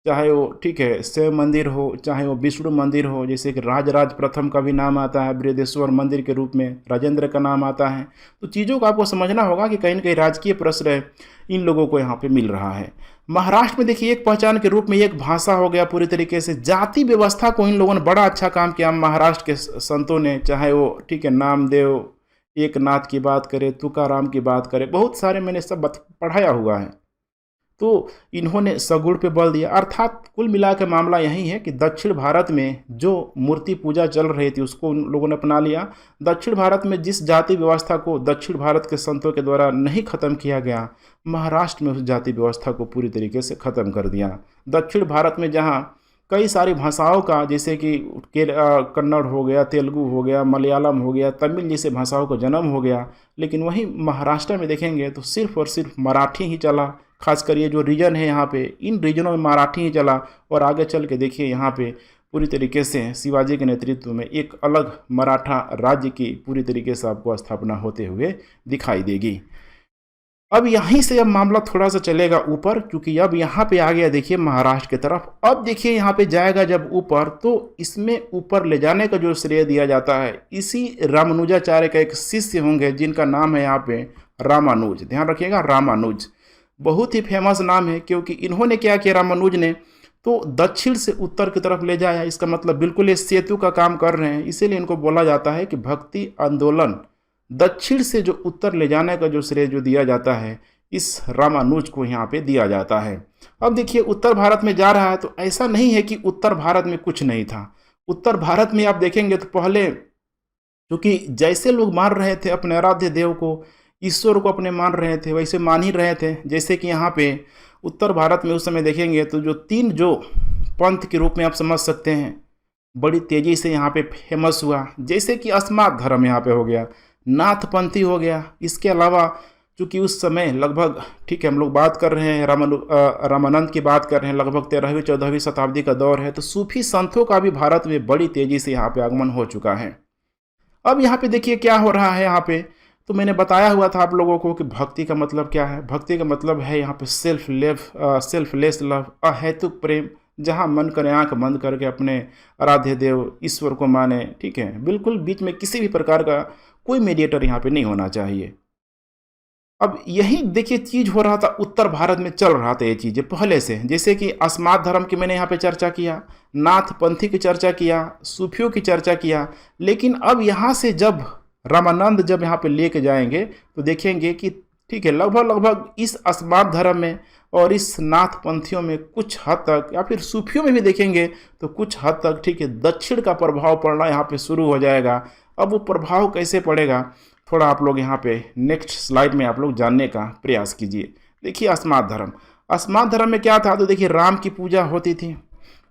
चाहे वो ठीक है शिव मंदिर हो, चाहे वो विष्णु मंदिर हो, जैसे कि राजराज प्रथम का भी नाम आता है बृहदेश्वर मंदिर के रूप में, राजेंद्र का नाम आता है। तो चीज़ों को आपको समझना होगा कि कहीं न कहीं राजकीय प्रश्रय इन लोगों को यहाँ पे मिल रहा है। महाराष्ट्र में देखिए एक पहचान के रूप में एक भाषा हो गया पूरी तरीके से, जाति व्यवस्था को इन लोगों ने बड़ा अच्छा काम किया महाराष्ट्र के संतों ने, चाहे वो ठीक है नामदेव एकनाथ की बात करें, तुकाराम की बात करें, बहुत सारे मैंने सब पढ़ाया हुआ है। तो इन्होंने सगुड़ पे बल दिया, अर्थात कुल मिला के मामला यही है कि दक्षिण भारत में जो मूर्ति पूजा चल रही थी उसको उन लोगों ने अपना लिया। दक्षिण भारत में जिस जाति व्यवस्था को दक्षिण भारत के संतों के द्वारा नहीं खत्म किया गया, महाराष्ट्र में उस जाति व्यवस्था को पूरी तरीके से ख़त्म कर दिया। दक्षिण भारत में जहाँ कई सारी भाषाओं का, जैसे कि कन्नड़ हो गया, तेलुगु हो गया, मलयालम हो गया, तमिल जैसे भाषाओं का जन्म हो गया, लेकिन वहीं महाराष्ट्र में देखेंगे तो सिर्फ और सिर्फ मराठी ही चला। खासकर ये जो रीजन है यहाँ पे, इन रीजनों में मराठी ही चला। और आगे चल के देखिए यहाँ पे पूरी तरीके से शिवाजी के नेतृत्व में एक अलग मराठा राज्य की पूरी तरीके से आपको स्थापना होते हुए दिखाई देगी। अब यहीं से अब मामला थोड़ा सा चलेगा ऊपर, क्योंकि अब यहाँ पे आ गया देखिए महाराष्ट्र की तरफ। अब देखिए यहाँ पे जाएगा जब ऊपर, तो इसमें ऊपर ले जाने का जो श्रेय दिया जाता है इसी रामानुजाचार्य का एक शिष्य होंगे जिनका नाम है यहाँ पे रामानुज। ध्यान रखिएगा रामानुज बहुत ही फेमस नाम है, क्योंकि इन्होंने क्या किया रामानुज ने, तो दक्षिण से उत्तर की तरफ ले जाया। इसका मतलब बिल्कुल ये सेतु का काम कर रहे हैं, इसीलिए इनको बोला जाता है कि भक्ति आंदोलन दक्षिण से जो उत्तर ले जाने का जो श्रेय जो दिया जाता है इस रामानुज को यहाँ पे दिया जाता है। अब देखिए उत्तर भारत में जा रहा है, तो ऐसा नहीं है कि उत्तर भारत में कुछ नहीं था। उत्तर भारत में आप देखेंगे तो पहले क्योंकि जैसे लोग मान रहे थे अपने आराध्य देव को, ईश्वर को अपने मान रहे थे, वैसे मान ही रहे थे। जैसे कि यहाँ पे उत्तर भारत में उस समय देखेंगे तो जो तीन जो पंथ के रूप में आप समझ सकते हैं बड़ी तेज़ी से यहाँ पे फेमस हुआ, जैसे कि अस्मात धर्म यहाँ पे हो गया, नाथपंथी हो गया। इसके अलावा चूँकि उस समय लगभग ठीक है हम लोग बात कर रहे हैं रामानंद की बात कर रहे हैं, लगभग 13वीं 14वीं शताब्दी का दौर है, तो सूफी संतों का भी भारत में बड़ी तेज़ी से यहाँ पे आगमन हो चुका है। अब यहाँ पे देखिए क्या हो रहा है यहाँ पे, तो मैंने बताया हुआ था आप लोगों को कि भक्ति का मतलब क्या है। भक्ति का मतलब है यहाँ पे सेल्फलेस लव, अहेतुक प्रेम, जहाँ मन करे आंख बंद करके अपने आराध्य देव ईश्वर को माने। ठीक है, बिल्कुल बीच में किसी भी प्रकार का कोई मीडिएटर यहाँ पे नहीं होना चाहिए। अब यही देखिए चीज़ हो रहा था उत्तर भारत में, चल रहा था ये चीज़ें पहले से, जैसे कि अस्मात धर्म की मैंने यहाँ पे चर्चा किया, नाथपंथी की चर्चा किया, सूफियों की चर्चा किया। लेकिन अब यहाँ से जब रामानंद जब यहाँ पे लेके जाएंगे तो देखेंगे कि ठीक है लगभग इस अस्मात धर्म में और इस नाथपंथियों में कुछ हद तक, या फिर सूफियों में भी देखेंगे तो कुछ हद तक ठीक है दक्षिण का प्रभाव पड़ना यहाँ पे शुरू हो जाएगा। अब वो प्रभाव कैसे पड़ेगा थोड़ा आप लोग यहाँ पे नेक्स्ट स्लाइड में आप लोग जानने का प्रयास कीजिए। देखिए अस्मात धर्म में क्या था, तो देखिए राम की पूजा होती थी,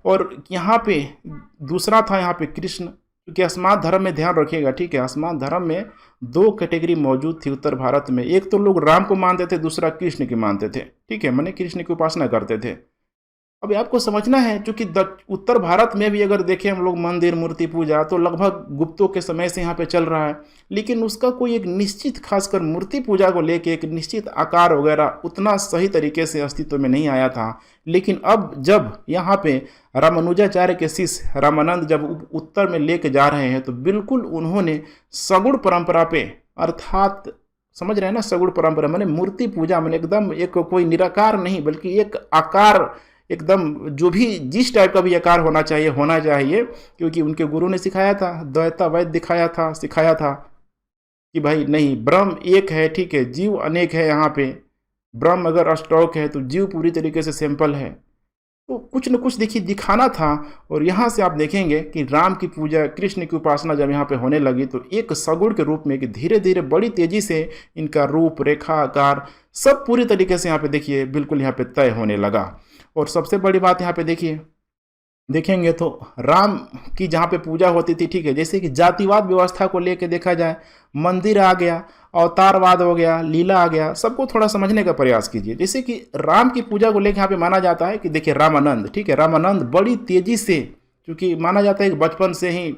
और यहाँ पे दूसरा था यहाँ पे कृष्ण। क्योंकि अस्मात धर्म में ध्यान रखिएगा, ठीक है, अस्मात धर्म में दो कैटेगरी मौजूद थी उत्तर भारत में। एक तो लोग राम को मानते थे, दूसरा कृष्ण की मानते थे। ठीक है, माने कृष्ण की उपासना करते थे। अभी आपको समझना है, चूंकि उत्तर भारत में भी अगर देखें हम लोग मंदिर मूर्ति पूजा तो लगभग गुप्तों के समय से यहाँ पे चल रहा है, लेकिन उसका कोई एक निश्चित, खासकर मूर्ति पूजा को लेके एक निश्चित आकार वगैरह उतना सही तरीके से अस्तित्व में नहीं आया था। लेकिन अब जब यहाँ पे रामानुजाचार्य के शिष्य रामानंद जब उत्तर में लेके जा रहे हैं तो बिल्कुल उन्होंने सगुण परंपरा पे, अर्थात समझ रहे हैं ना, सगुण परंपरा मैंने मूर्ति पूजा मैंने एकदम एक कोई निराकार नहीं बल्कि एक आकार, एकदम जो भी जिस टाइप का भी आकार होना चाहिए, क्योंकि उनके गुरु ने सिखाया था, द्वैतावैध दिखाया था, सिखाया था कि भाई नहीं, ब्रह्म एक है, ठीक है, जीव अनेक है। यहाँ पे ब्रह्म अगर अष्टौक है तो जीव पूरी तरीके से सिंपल है। तो कुछ न कुछ देखिए दिखाना था। और यहाँ से आप देखेंगे कि राम की पूजा, कृष्ण की उपासना जब यहाँ पे होने लगी तो एक सगुण के रूप में कि धीरे धीरे बड़ी तेजी से इनका रूप, रेखा, आकार सब पूरी तरीके से यहाँ पे देखिए बिल्कुल यहाँ पे तय होने लगा। और सबसे बड़ी बात यहाँ पे देखिए, देखेंगे तो राम की जहाँ पे पूजा होती थी, ठीक है, जैसे कि जातिवाद व्यवस्था को लेके देखा जाए, मंदिर आ गया, अवतारवाद हो गया, लीला आ गया, सबको थोड़ा समझने का प्रयास कीजिए। जैसे कि राम की पूजा को लेकर यहाँ पे माना जाता है कि देखिए रामानंद, ठीक है, रामानंद बड़ी तेजी से, क्योंकि माना जाता है कि बचपन से ही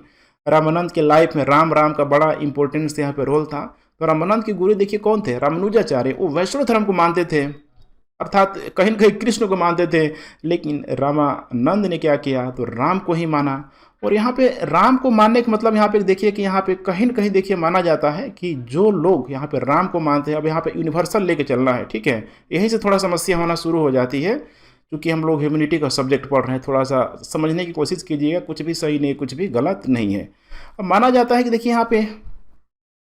रामानंद के लाइफ में राम राम का बड़ा इंपॉर्टेंस यहाँ पे रोल था। तो रामानंद के गुरु देखिए कौन थे, रामानुजाचार्य। वो वैष्णव धर्म को मानते थे, अर्थात कहीं न कहीं कृष्ण को मानते थे। लेकिन रामानंद ने क्या किया, तो राम को ही माना। और यहाँ पे राम को मानने का मतलब यहाँ पे देखिए कि यहाँ पे कहीं न कहीं देखिए माना जाता है कि जो लोग यहाँ पे राम को मानते हैं, अब यहाँ पे यूनिवर्सल लेके चलना है, ठीक है। यहीं से थोड़ा समस्या होना शुरू हो जाती है, क्योंकि हम लोग ह्यूमैनिटी का सब्जेक्ट पढ़ रहे हैं। थोड़ा सा समझने की कोशिश कीजिएगा, कुछ भी सही नहीं, कुछ भी गलत नहीं है। अब माना जाता है कि देखिए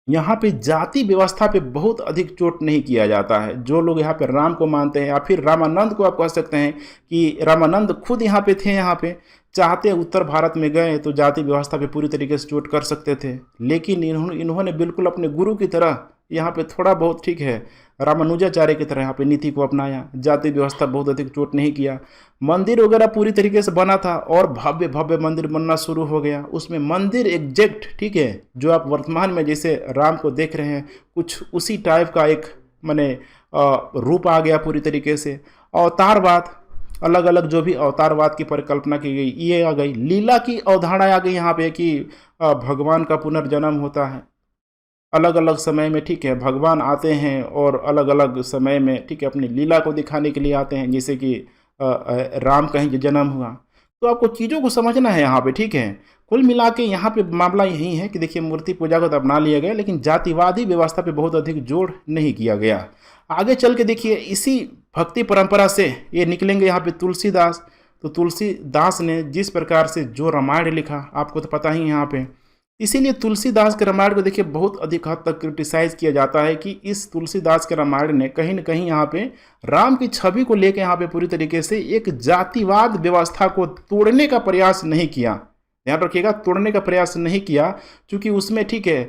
यहाँ पे जाति व्यवस्था पे बहुत अधिक चोट नहीं किया जाता है। जो लोग यहाँ पे राम को मानते हैं, या फिर रामानंद को आप कह सकते हैं कि रामानंद खुद यहाँ पे थे, यहाँ पे चाहते उत्तर भारत में गए तो जाति व्यवस्था पे पूरी तरीके से चोट कर सकते थे। लेकिन इन्होंने बिल्कुल अपने गुरु की तरह यहाँ पे थोड़ा बहुत, ठीक है, रामानुजाचार्य की तरह यहाँ पे नीति को अपनाया। जाति व्यवस्था बहुत अधिक चोट नहीं किया। मंदिर वगैरह पूरी तरीके से बना था और भव्य भव्य मंदिर बनना शुरू हो गया। उसमें मंदिर एग्जैक्ट, ठीक है, जो आप वर्तमान में जैसे राम को देख रहे हैं, कुछ उसी टाइप का एक माने रूप आ गया पूरी तरीके से। अवतारवाद, अलग अलग जो भी अवतारवाद की परिकल्पना की गई, ये आ गई। लीला की अवधारणा आ गई यहाँ पे कि भगवान का पुनर्जन्म होता है अलग अलग समय में, ठीक है, भगवान आते हैं और अलग अलग समय में, ठीक है, अपनी लीला को दिखाने के लिए आते हैं। जैसे कि राम का ही जन्म हुआ। तो आपको चीज़ों को समझना है यहाँ पे, ठीक है। कुल मिला के यहाँ पे मामला यही है कि देखिए मूर्ति पूजा को तो अपना लिया गया, लेकिन जातिवादी व्यवस्था पे बहुत अधिक जोर नहीं किया गया। आगे चल के देखिए इसी भक्ति परंपरा से ये निकलेंगे यहाँ पे तुलसीदास। तो तुलसीदास ने जिस प्रकार से जो रामायण लिखा, आपको तो पता ही यहाँ पे, इसीलिए तुलसीदास के रामायण को देखिए बहुत अधिक हद तक क्रिटिसाइज किया जाता है कि इस तुलसीदास के रामायण ने कहीं न कहीं यहाँ पे राम की छवि को लेकर यहाँ पे पूरी तरीके से एक जातिवाद व्यवस्था को तोड़ने का प्रयास नहीं किया। ध्यान रखिएगा, तोड़ने का प्रयास नहीं किया, क्योंकि उसमें, ठीक है,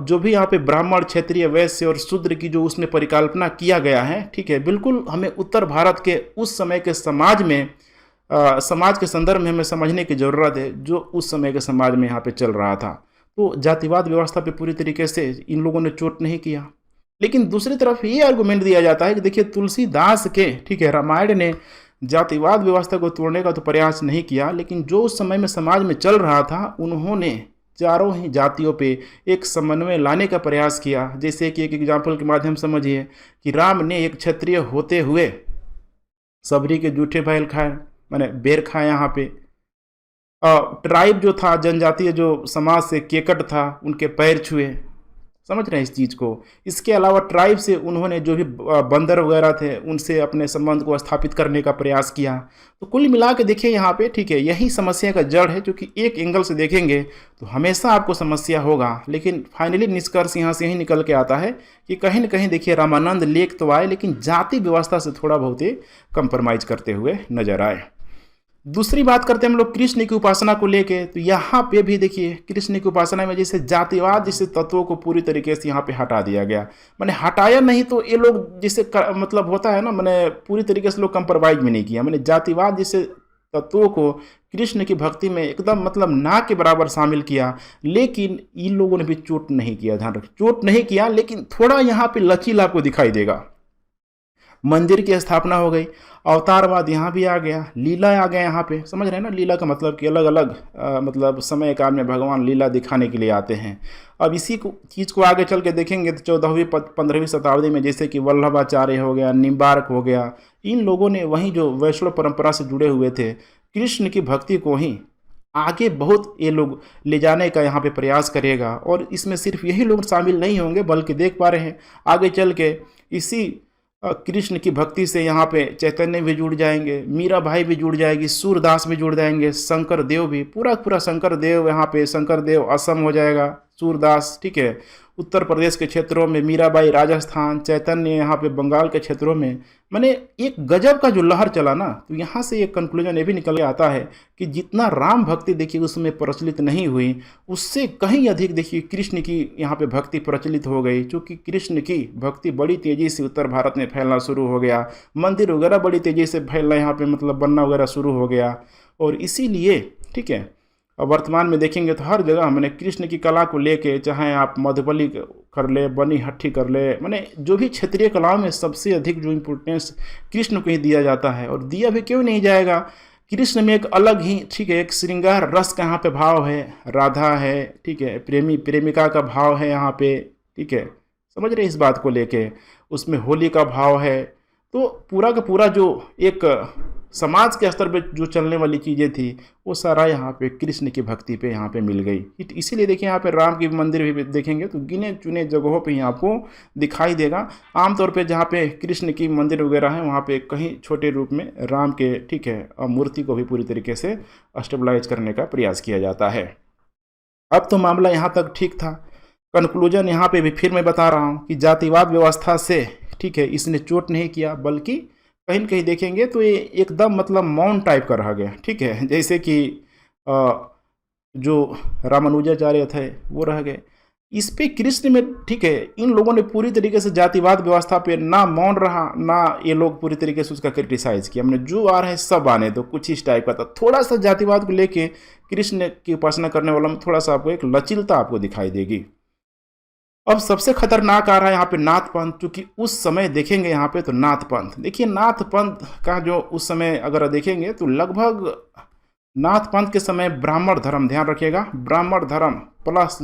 जो भी यहाँ पे ब्राह्मण, क्षत्रिय, वैश्य और शूद्र की जो उसमें परिकल्पना किया गया है, ठीक है, बिल्कुल हमें उत्तर भारत के उस समय के समाज में, समाज के संदर्भ में हमें समझने की ज़रूरत है जो उस समय के समाज में यहाँ पे चल रहा था। तो जातिवाद व्यवस्था पे पूरी तरीके से इन लोगों ने चोट नहीं किया। लेकिन दूसरी तरफ ये आर्गुमेंट दिया जाता है कि देखिए तुलसीदास के, ठीक है, रामायण ने जातिवाद व्यवस्था को तोड़ने का तो प्रयास नहीं किया, लेकिन जो उस समय में समाज में चल रहा था उन्होंने चारों ही जातियों पे एक समन्वय लाने का प्रयास किया। जैसे कि एक एग्जाम्पल के माध्यम समझिए कि राम ने एक क्षत्रिय होते हुए सबरी के जूठे बैल खाए, मैंने बेर खाया। यहाँ पे ट्राइब जो था, जनजातीय जो समाज से केकट था, उनके पैर छुए। समझ रहे हैं इस चीज़ को। इसके अलावा ट्राइब से उन्होंने जो भी बंदर वगैरह थे उनसे अपने संबंध को स्थापित करने का प्रयास किया। तो कुल मिला के देखिए यहाँ पे, ठीक है, यही समस्या का जड़ है, क्योंकि एक एंगल से देखेंगे तो हमेशा आपको समस्या होगा, लेकिन फाइनली निष्कर्ष यहाँ से यही निकल के आता है कि कहीं ना कहीं देखिए रामानंद लेख तो आए, लेकिन जाति व्यवस्था से थोड़ा बहुत ही कंप्रोमाइज़ करते हुए नजर आए। दूसरी बात करते हैं हम लोग कृष्ण की उपासना को लेके। तो यहाँ पे भी देखिए कृष्ण की उपासना में जैसे जातिवाद जैसे तत्वों को पूरी तरीके से यहाँ पे हटा दिया गया। मैंने हटाया नहीं तो ये लोग जैसे मतलब होता है ना, मैंने पूरी तरीके से लोग कंप्रोमाइज में नहीं किया। मैंने जातिवाद जैसे तत्वों को कृष्ण की भक्ति में एकदम मतलब ना के बराबर शामिल किया, लेकिन इन लोगों ने भी चोट नहीं किया। ध्यान रखिए, चोट नहीं किया, लेकिन थोड़ा यहाँ पे लचीला आपको दिखाई देगा। मंदिर की स्थापना हो गई, अवतारवाद यहाँ भी आ गया, लीला आ गया यहाँ पे, समझ रहे हैं ना। लीला का मतलब कि अलग अलग मतलब समय काल में भगवान लीला दिखाने के लिए आते हैं। अब इसी को चीज़ को आगे चल के देखेंगे तो 14वीं 15वीं शताब्दी में जैसे कि वल्लभाचार्य हो गया, निम्बार्क हो गया, इन लोगों ने वहीं जो वैष्णव परंपरा से जुड़े हुए थे कृष्ण की भक्ति को ही आगे बहुत ये लोग ले जाने का यहाँ पे प्रयास करेगा। और इसमें सिर्फ यही लोग शामिल नहीं होंगे बल्कि देख पा रहे हैं आगे चल के इसी कृष्ण की भक्ति से यहाँ पे चैतन्य भी जुड़ जाएंगे, मीरा भाई भी जुड़ जाएगी, सूरदास भी जुड़ जाएंगे, शंकर देव भी, पूरा पूरा शंकर देव यहाँ पे, शंकर देव असम हो जाएगा, सूरदास ठीक है उत्तर प्रदेश के क्षेत्रों में, मीराबाई राजस्थान, चैतन्य यहाँ पे बंगाल के क्षेत्रों में। मैंने एक गजब का जो लहर चला ना, तो यहाँ से एक कंक्लूजन ये भी निकल के आता है कि जितना राम भक्ति देखिए उसमें प्रचलित नहीं हुई, उससे कहीं अधिक देखिए कृष्ण की यहाँ पे भक्ति प्रचलित हो गई। क्योंकि कृष्ण की भक्ति बड़ी तेज़ी से उत्तर भारत में फैलना शुरू हो गया, मंदिर वगैरह बड़ी तेज़ी से फैलना यहाँ पे मतलब बनना वगैरह शुरू हो गया। और इसीलिए ठीक है अब वर्तमान में देखेंगे तो हर जगह मैंने कृष्ण की कला को लेके, चाहे आप मधुबली कर ले, बनी हट्टी कर ले, मैंने जो भी क्षेत्रीय कलाओं में सबसे अधिक जो इम्पोर्टेंस कृष्ण को ही दिया जाता है। और दिया भी क्यों नहीं जाएगा, कृष्ण में एक अलग ही ठीक है एक श्रृंगार रस का यहाँ पे भाव है, राधा है ठीक है, प्रेमी प्रेमिका का भाव है यहाँ पे ठीक है, समझ रहे इस बात को लेके, उसमें होली का भाव है। तो पूरा का पूरा जो एक समाज के स्तर पे जो चलने वाली चीज़ें थी वो सारा यहाँ पे कृष्ण की भक्ति पे यहाँ पे मिल गई। इसीलिए देखिए यहाँ पे राम की मंदिर भी देखेंगे तो गिने चुने जगहों पे ही आपको दिखाई देगा। आमतौर पे जहाँ पे कृष्ण की मंदिर वगैरह है वहाँ पे कहीं छोटे रूप में राम के ठीक है मूर्ति को भी पूरी तरीके से स्टेबलाइज करने का प्रयास किया जाता है। अब तो मामला यहाँ तक ठीक था, कंक्लूजन यहाँ पे भी फिर मैं बता रहा हूँ कि जातिवाद व्यवस्था से ठीक है इसने चोट नहीं किया, बल्कि कहीं न कहीं देखेंगे तो ये एकदम मतलब मौन टाइप का रह गया ठीक है। जैसे कि जो रामानुजाचार्य थे वो रह गए, इस पे कृष्ण में ठीक है इन लोगों ने पूरी तरीके से जातिवाद व्यवस्था पे ना मौन रहा, ना ये लोग पूरी तरीके से उसका क्रिटिसाइज किया। हमने जो आ रहा है सब आने दो, कुछ इस टाइप का था। थोड़ा सा जातिवाद को लेके कृष्ण की उपासना करने वालों में थोड़ा सा आपको एक लचीलता आपको दिखाई देगी। अब सबसे खतरनाक आ रहा है यहाँ पे नाथ पंथ, क्योंकि उस समय देखेंगे यहाँ पे तो नाथ पंथ, देखिए नाथ पंथ का जो उस समय अगर देखेंगे तो लगभग नाथ पंथ के समय ब्राह्मण धर्म, ध्यान रखिएगा, ब्राह्मण धर्म प्लस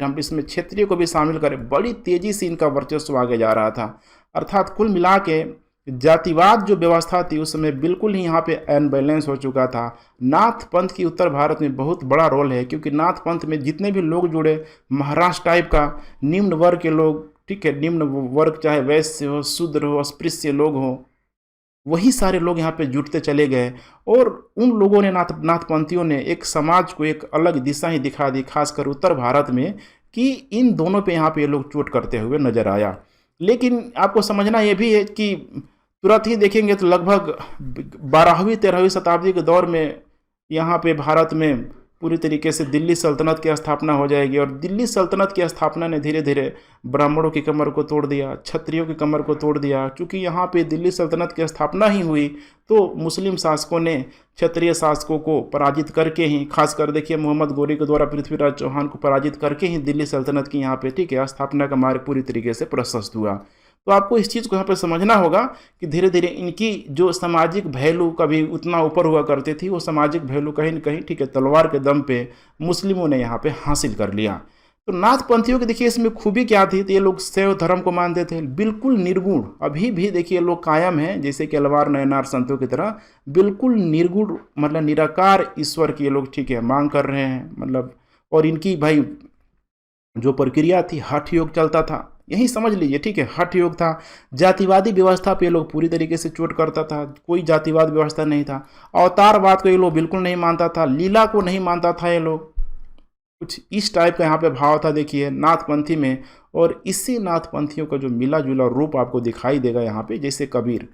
हम इसमें क्षेत्रीय को भी शामिल करें, बड़ी तेजी से इनका वर्चस्व आगे जा रहा था। अर्थात कुल मिला के जातिवाद जो व्यवस्था थी उस समय बिल्कुल ही यहाँ पे अनबैलेंस हो चुका था। नाथ पंथ की उत्तर भारत में बहुत बड़ा रोल है, क्योंकि नाथ पंथ में जितने भी लोग जुड़े, महाराष्ट्र टाइप का निम्न वर्ग के लोग ठीक है, निम्न वर्ग चाहे वैश्य हो, शूद्र हो, अस्पृश्य लोग हो, वही सारे लोग यहाँ पे जुटते चले गए। और उन लोगों ने नाथपंथियों ने एक समाज को एक अलग दिशा ही दिखा दी, खासकर उत्तर भारत में, कि इन दोनों पे यहाँ पे ये लोग चोट करते हुए नजर आया। लेकिन आपको समझना ये भी है कि तुरंत ही देखेंगे तो लगभग 12वीं 13वीं शताब्दी के दौर में यहाँ पे भारत में पूरी तरीके से दिल्ली सल्तनत की स्थापना हो जाएगी। और दिल्ली सल्तनत की स्थापना ने धीरे धीरे ब्राह्मणों की कमर को तोड़ दिया, क्षत्रियों की कमर को तोड़ दिया। क्योंकि यहाँ पे दिल्ली सल्तनत की स्थापना ही हुई तो मुस्लिम शासकों ने क्षत्रिय शासकों को पराजित करके ही, खासकर देखिए मोहम्मद गोरी के द्वारा पृथ्वीराज चौहान को पराजित करके ही दिल्ली सल्तनत की यहाँ पे ठीक है स्थापना का मार्ग पूरी तरीके से प्रशस्त हुआ। तो आपको इस चीज़ को यहाँ पे समझना होगा कि धीरे धीरे इनकी जो सामाजिक वैल्यू कभी उतना ऊपर हुआ करती थी, वो सामाजिक वैल्यू कहीं न कहीं ठीक है तलवार के दम पे मुस्लिमों ने यहाँ पे हासिल कर लिया। तो नाथपंथियों की देखिए इसमें खूबी क्या थी, तो ये लोग शैव धर्म को मानते थे, बिल्कुल निर्गुण। अभी भी देखिए लोग कायम हैं, जैसे कि अलवार नयनार संतों की तरह बिल्कुल निर्गुण मतलब निराकार ईश्वर की ये लोग ठीक है मांग कर रहे हैं मतलब। और इनकी भाई जो प्रक्रिया थी हठ योग चलता था, यही समझ लीजिए ठीक है, हठ योग था। जातिवादी व्यवस्था पे ये लोग पूरी तरीके से चोट करता था, कोई जातिवाद व्यवस्था नहीं था। अवतारवाद को ये लोग बिल्कुल नहीं मानता था, लीला को नहीं मानता था ये लोग, कुछ इस टाइप का यहाँ पे भाव था देखिए नाथपंथी में। और इसी नाथपंथियों का जो मिला जुला रूप आपको दिखाई देगा यहाँ पे, जैसे कबीर।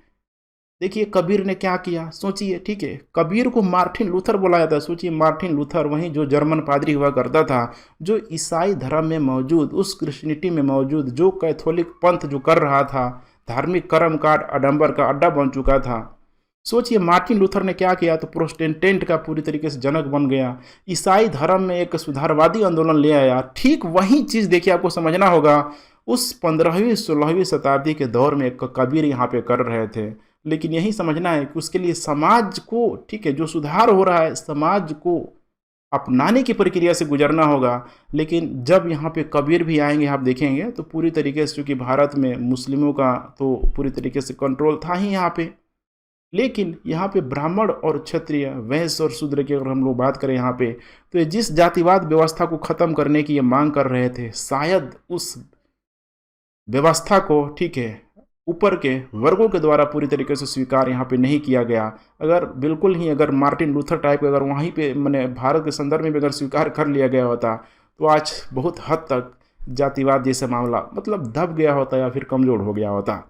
देखिए कबीर ने क्या किया सोचिए ठीक है, कबीर को मार्टिन लूथर बोला जाता है। सोचिए मार्टिन लूथर वहीं जो जर्मन पादरी हुआ करता था, जो ईसाई धर्म में मौजूद, उस क्रिश्चियनिटी में मौजूद जो कैथोलिक पंथ जो कर रहा था, धार्मिक कर्मकांड आडंबर का अड्डा बन चुका था। सोचिए मार्टिन लूथर ने क्या किया, तो प्रोटेस्टेंट का पूरी तरीके से जनक बन गया, ईसाई धर्म में एक सुधारवादी आंदोलन ले आया। ठीक वही चीज़ देखिए आपको समझना होगा, उस 15वीं-16वीं शताब्दी के दौर में कबीर यहाँ पे कर रहे थे। लेकिन यही समझना है कि उसके लिए समाज को, ठीक है, जो सुधार हो रहा है समाज को अपनाने की प्रक्रिया से गुजरना होगा। लेकिन जब यहाँ पे कबीर भी आएंगे आप देखेंगे तो पूरी तरीके से, चूँकि भारत में मुस्लिमों का तो पूरी तरीके से कंट्रोल था ही यहाँ पे, लेकिन यहाँ पे ब्राह्मण और क्षत्रिय, वैश्य और शूद्र की अगर हम लोग बात करें यहाँ पे, तो ये जिस जातिवाद व्यवस्था को ख़त्म करने की ये मांग कर रहे थे, शायद उस व्यवस्था को, ठीक है, ऊपर के वर्गों के द्वारा पूरी तरीके से स्वीकार यहाँ पे नहीं किया गया। अगर बिल्कुल ही अगर मार्टिन लूथर टाइप अगर वहीं पे मैंने भारत के संदर्भ में भी अगर स्वीकार कर लिया गया होता तो आज बहुत हद तक जातिवाद जैसा मामला मतलब दब गया होता या फिर कमज़ोर हो गया होता।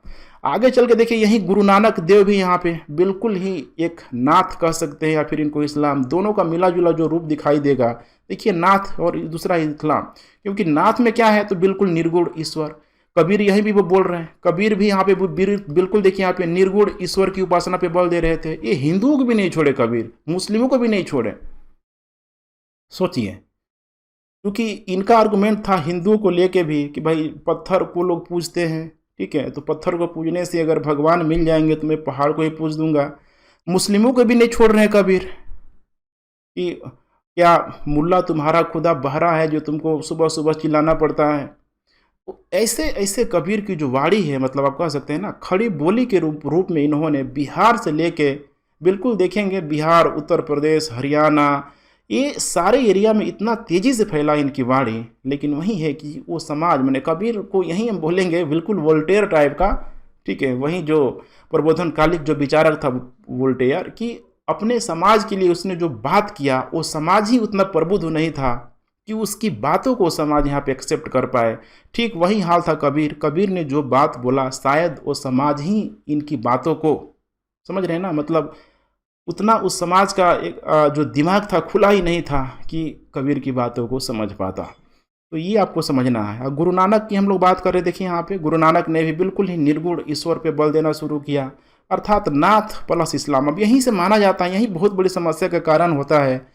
आगे चल के देखिए, यहीं गुरु नानक देव भी यहाँ पे बिल्कुल ही एक नाथ कह सकते हैं या फिर इनको इस्लाम, दोनों का मिला जुला जो रूप दिखाई देगा। देखिए, नाथ और दूसरा इस्लाम, क्योंकि नाथ में क्या है तो बिल्कुल निर्गुण ईश्वर। कबीर यही भी वो बोल रहे हैं, कबीर भी यहाँ पे बिल्कुल देखिए यहाँ पे निर्गुण ईश्वर की उपासना पे बल दे रहे थे। ये हिंदुओं को भी नहीं छोड़े कबीर, मुस्लिमों को भी नहीं छोड़े। सोचिए, क्योंकि इनका आर्गुमेंट था हिंदुओं को लेके भी कि भाई पत्थर को लोग पूजते हैं, ठीक है, तो पत्थर को पूजने से अगर भगवान मिल जाएंगे तो मैं पहाड़ को ही पूज दूंगा। मुस्लिमों को भी नहीं छोड़ रहे हैं कबीर कि क्या मुल्ला तुम्हारा खुदा बहरा है जो तुमको सुबह सुबह चिल्लाना पड़ता है। तो ऐसे ऐसे कबीर की जो वाणी है, मतलब आप कह सकते हैं ना, खड़ी बोली के रूप में इन्होंने बिहार से लेके बिल्कुल देखेंगे बिहार, उत्तर प्रदेश, हरियाणा, ये सारे एरिया में इतना तेज़ी से फैला इनकी वाणी। लेकिन वही है कि वो समाज, मैंने कबीर को यही हम बोलेंगे बिल्कुल वोल्टेयर टाइप का, ठीक है, वही जो प्रबोधनकालिक जो विचारक था वोल्टेयर, कि अपने समाज के लिए उसने जो बात किया वो समाज ही उतना प्रबुद्ध नहीं था कि उसकी बातों को समाज यहाँ पे एक्सेप्ट कर पाए। ठीक वही हाल था कबीर। कबीर ने जो बात बोला शायद वो समाज ही इनकी बातों को, समझ रहे हैं ना, मतलब उतना उस समाज का एक जो दिमाग था खुला ही नहीं था कि कबीर की बातों को समझ पाता। तो ये आपको समझना है। और गुरु नानक की हम लोग बात कर रहे, देखिए यहाँ पे गुरु नानक ने भी बिल्कुल ही निर्गुण ईश्वर पे बल देना शुरू किया, अर्थात नाथ प्लस इस्लाम। अब यहीं से माना जाता है, यही बहुत बड़ी समस्या का कारण होता है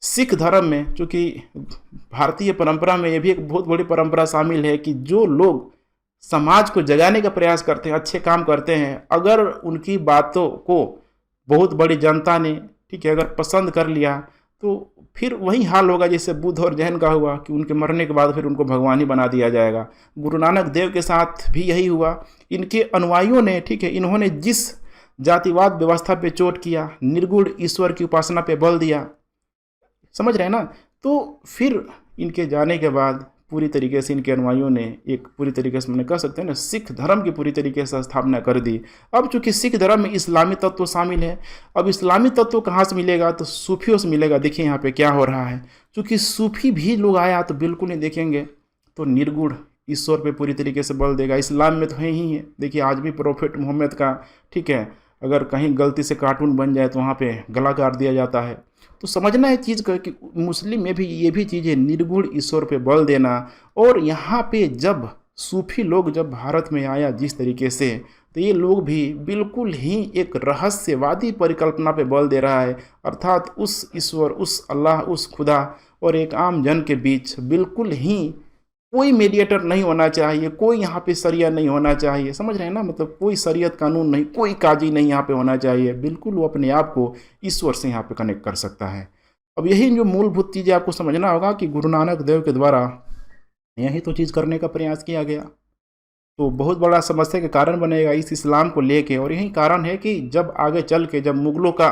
सिख धर्म में, चूँकि भारतीय परंपरा में ये भी एक बहुत बड़ी परंपरा शामिल है कि जो लोग समाज को जगाने का प्रयास करते हैं, अच्छे काम करते हैं, अगर उनकी बातों को बहुत बड़ी जनता ने, ठीक है, अगर पसंद कर लिया तो फिर वही हाल होगा जैसे बुद्ध और जैन का हुआ कि उनके मरने के बाद फिर उनको भगवान ही बना दिया जाएगा। गुरु नानक देव के साथ भी यही हुआ। इनके अनुयायियों ने, ठीक है, इन्होंने जिस जातिवाद व्यवस्था पे चोट किया, निर्गुण ईश्वर की उपासना पे बल दिया, समझ रहे हैं ना, तो फिर इनके जाने के बाद पूरी तरीके से इनके अनुयायियों ने एक पूरी तरीके से मैंने कह सकते हैं ना सिख धर्म की पूरी तरीके से स्थापना कर दी। अब चूंकि सिख धर्म में इस्लामी तत्व शामिल है, अब इस्लामी तत्व कहाँ से मिलेगा तो सूफियों से मिलेगा। देखिए यहाँ पे क्या हो रहा है, चूँकि सूफी भी लोग आया तो बिल्कुल नहीं देखेंगे तो निर्गुण ईश्वर पे पूरी तरीके से बल देगा। इस्लाम में तो है ही है, देखिए आज भी प्रोफेट मोहम्मद का, ठीक है, अगर कहीं गलती से कार्टून बन जाए तो वहाँ पे गला काट दिया जाता है। तो समझना है चीज़ का कि मुस्लिम में भी ये भी चीज़ है, निर्गुण ईश्वर पे बल देना। और यहाँ पे जब सूफी लोग जब भारत में आया जिस तरीके से, तो ये लोग भी बिल्कुल ही एक रहस्यवादी परिकल्पना पे बल दे रहा है, अर्थात उस ईश्वर, उस अल्लाह, उस खुदा और एक आम जन के बीच बिल्कुल ही कोई मीडिएटर नहीं होना चाहिए, कोई यहाँ पे शरिया नहीं होना चाहिए, समझ रहे हैं ना, मतलब कोई शरीयत कानून नहीं, कोई काजी नहीं यहाँ पे होना चाहिए। बिल्कुल वो अपने आप को ईश्वर से यहाँ पे कनेक्ट कर सकता है। अब यही जो मूलभूत चीज़ें आपको समझना होगा कि गुरु नानक देव के द्वारा यही तो चीज़ करने का प्रयास किया गया, तो बहुत बड़ा समस्या के कारण बनेगा इस इस्लाम को लेके। और यही कारण है कि जब आगे चल के जब मुग़लों का,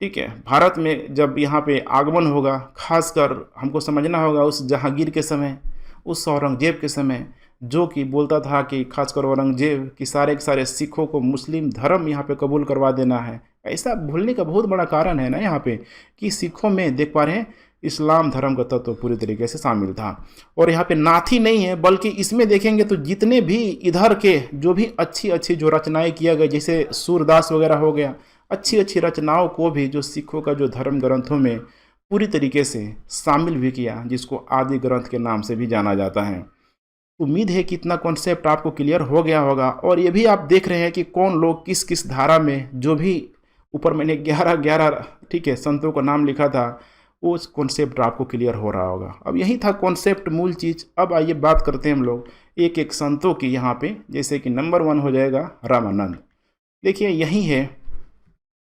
ठीक है, भारत में जब यहाँ पे आगमन होगा, खासकर हमको समझना होगा उस जहांगीर के समय, उस औरंगजेब के समय, जो कि बोलता था कि खासकर औरंगजेब कि सारे के सारे सिखों को मुस्लिम धर्म यहाँ पे कबूल करवा देना है। ऐसा भूलने का बहुत बड़ा कारण है ना यहाँ पे कि सिखों में देख पा रहे हैं इस्लाम धर्म का तत्व पूरी तरीके से शामिल था। और यहाँ पे नाथ ही नहीं है, बल्कि इसमें देखेंगे तो जितने भी इधर के जो भी अच्छी अच्छी जो रचनाएँ किया गया, जैसे सूरदास वगैरह हो गया, अच्छी अच्छी रचनाओं को भी जो सिखों का जो धर्म ग्रंथों में पूरी तरीके से शामिल भी किया, जिसको आदि ग्रंथ के नाम से भी जाना जाता है। उम्मीद है कि इतना कॉन्सेप्ट आपको क्लियर हो गया होगा। और ये भी आप देख रहे हैं कि कौन लोग किस किस धारा में, जो भी ऊपर मैंने 11 ठीक है संतों का नाम लिखा था, वो कॉन्सेप्ट आपको क्लियर हो रहा होगा। अब यही था कॉन्सेप्ट, मूल चीज़। अब आइए बात करते हैं हम लोग एक एक संतों की यहाँ पे। जैसे कि नंबर 1 हो जाएगा रामानंद। देखिए यही है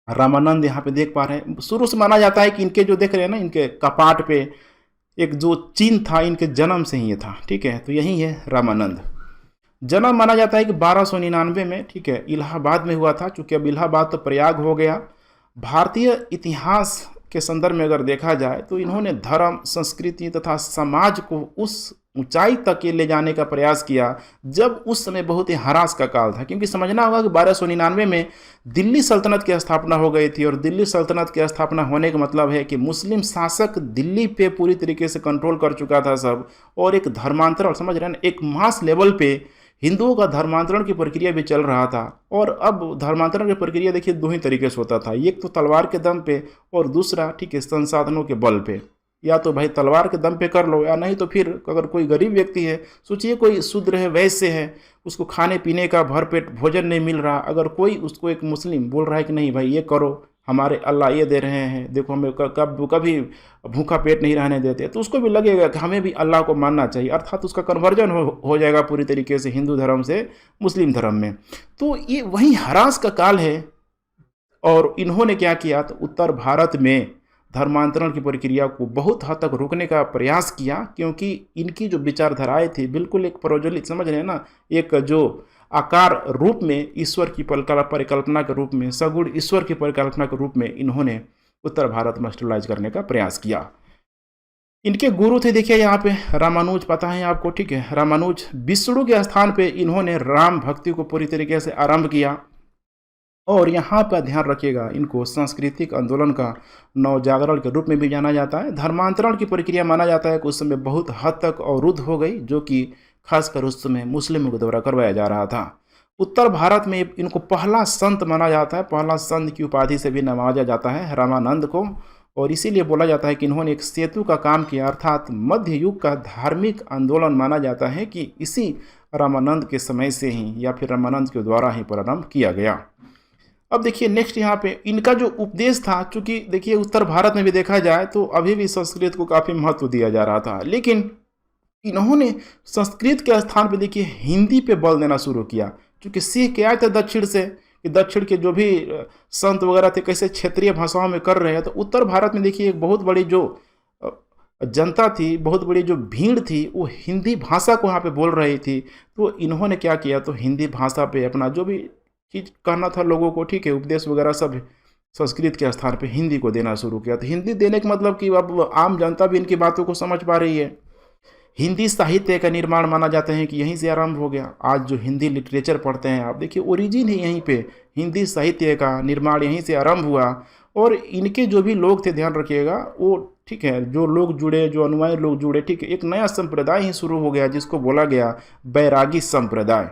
रामानंद, यहाँ पे देख पा रहे हैं। शुरू से माना जाता है कि इनके जो देख रहे हैं ना, इनके कपाट पे एक जो चिन्ह था इनके जन्म से ही ये था, ठीक है। तो यही है रामानंद। जन्म माना जाता है कि 1299 में, ठीक है, इलाहाबाद में हुआ था। चूँकि अब इलाहाबाद तो प्रयाग हो गया। भारतीय इतिहास के संदर्भ में अगर देखा जाए तो इन्होंने धर्म, संस्कृति तथा समाज को उस ऊंचाई तक ये ले जाने का प्रयास किया जब उस समय बहुत ही हरास का काल था। क्योंकि समझना होगा कि 1299 में दिल्ली सल्तनत की स्थापना हो गई थी, और दिल्ली सल्तनत की स्थापना होने का मतलब है कि मुस्लिम शासक दिल्ली पे पूरी तरीके से कंट्रोल कर चुका था सब, और एक धर्मांतरण, समझ रहे हैं ना, एक मास लेवल पे हिंदुओं का धर्मांतरण की प्रक्रिया भी चल रहा था। और अब धर्मांतरण की प्रक्रिया देखिए दो ही तरीके से होता था, एक तो तलवार के दम पे, और दूसरा, ठीक है, संसाधनों के बल पे। या तो भाई तलवार के दम पे कर लो, या नहीं तो फिर अगर कोई गरीब व्यक्ति है, सोचिए कोई शूद्र है, वैश्य है, उसको खाने पीने का भरपेट भोजन नहीं मिल रहा, अगर कोई उसको एक मुस्लिम बोल रहा है कि नहीं भाई ये करो, हमारे अल्लाह ये दे रहे हैं, देखो हमें कभी भूखा पेट नहीं रहने देते, तो उसको भी लगेगा कि हमें भी अल्लाह को मानना चाहिए, अर्थात उसका कन्वर्जन हो जाएगा पूरी तरीके से हिंदू धर्म से मुस्लिम धर्म में। तो ये वही हरास का काल है। और इन्होंने क्या किया, तो उत्तर भारत में धर्मांतरण की प्रक्रिया को बहुत हद तक रोकने का प्रयास किया, क्योंकि इनकी जो विचारधाराएं थी बिल्कुल एक प्रज्वलित, समझ रहे हैं ना, एक जो आकार रूप में ईश्वर की परिकल्पना के रूप में, सगुण ईश्वर की परिकल्पना के रूप में इन्होंने उत्तर भारत में स्टेबलाइज करने का प्रयास किया। इनके गुरु थे, देखिए यहाँ पे रामानुज, पता है आपको, ठीक है। रामानुज विष्णु के स्थान पे इन्होंने राम भक्ति को पूरी तरीके से आरंभ किया। और यहाँ पर ध्यान रखिएगा, इनको सांस्कृतिक आंदोलन का नवजागरण के रूप में भी जाना जाता है। धर्मांतरण की प्रक्रिया माना जाता है कि उस समय बहुत हद तक अवरुद्ध हो गई, जो कि खासकर उस समय मुस्लिमों के द्वारा करवाया जा रहा था। उत्तर भारत में इनको पहला संत माना जाता है, पहला संत की उपाधि से भी नवाजा जाता है रामानंद को। और इसीलिए बोला जाता है कि इन्होंने एक सेतु का काम किया, अर्थात मध्य युग का धार्मिक आंदोलन माना जाता है कि इसी रामानंद के समय से ही, या फिर रामानंद के द्वारा ही प्रारंभ किया गया। अब देखिए नेक्स्ट यहाँ पे इनका जो उपदेश था, चूंकि देखिए उत्तर भारत में भी देखा जाए तो अभी भी संस्कृत को काफ़ी महत्व दिया जा रहा था, लेकिन इन्होंने संस्कृत के स्थान पे देखिए हिंदी पे बल देना शुरू किया। चूँकि सीख के आए थे दक्षिण से, कि दक्षिण के जो भी संत वगैरह थे कैसे क्षेत्रीय भाषाओं में कर रहे हैं, तो उत्तर भारत में देखिए एक बहुत बड़ी जो जनता थी, बहुत बड़ी जो भीड़ थी, वो हिंदी भाषा को वहाँ पे बोल रही थी। तो इन्होंने क्या किया, तो हिंदी भाषा पे अपना जो भी चीज़ कहना था लोगों को, ठीक है, उपदेश वगैरह सब संस्कृत के स्थान पे हिंदी को देना शुरू किया। तो हिंदी देने का मतलब कि अब आम जनता भी इनकी बातों को समझ पा रही है। हिंदी साहित्य का निर्माण माना जाता है कि यहीं से आरंभ हो गया। आज जो हिंदी लिटरेचर पढ़ते हैं आप, देखिए ओरिजिन ही यहीं पे, हिंदी साहित्य का निर्माण यहीं से आरंभ हुआ। और इनके जो भी लोग थे, ध्यान रखिएगा, वो, ठीक है, जो लोग जुड़े, जो अनुयायी लोग जुड़े, ठीक है, एक नया संप्रदाय ही शुरू हो गया जिसको बोला गया बैरागी संप्रदाय।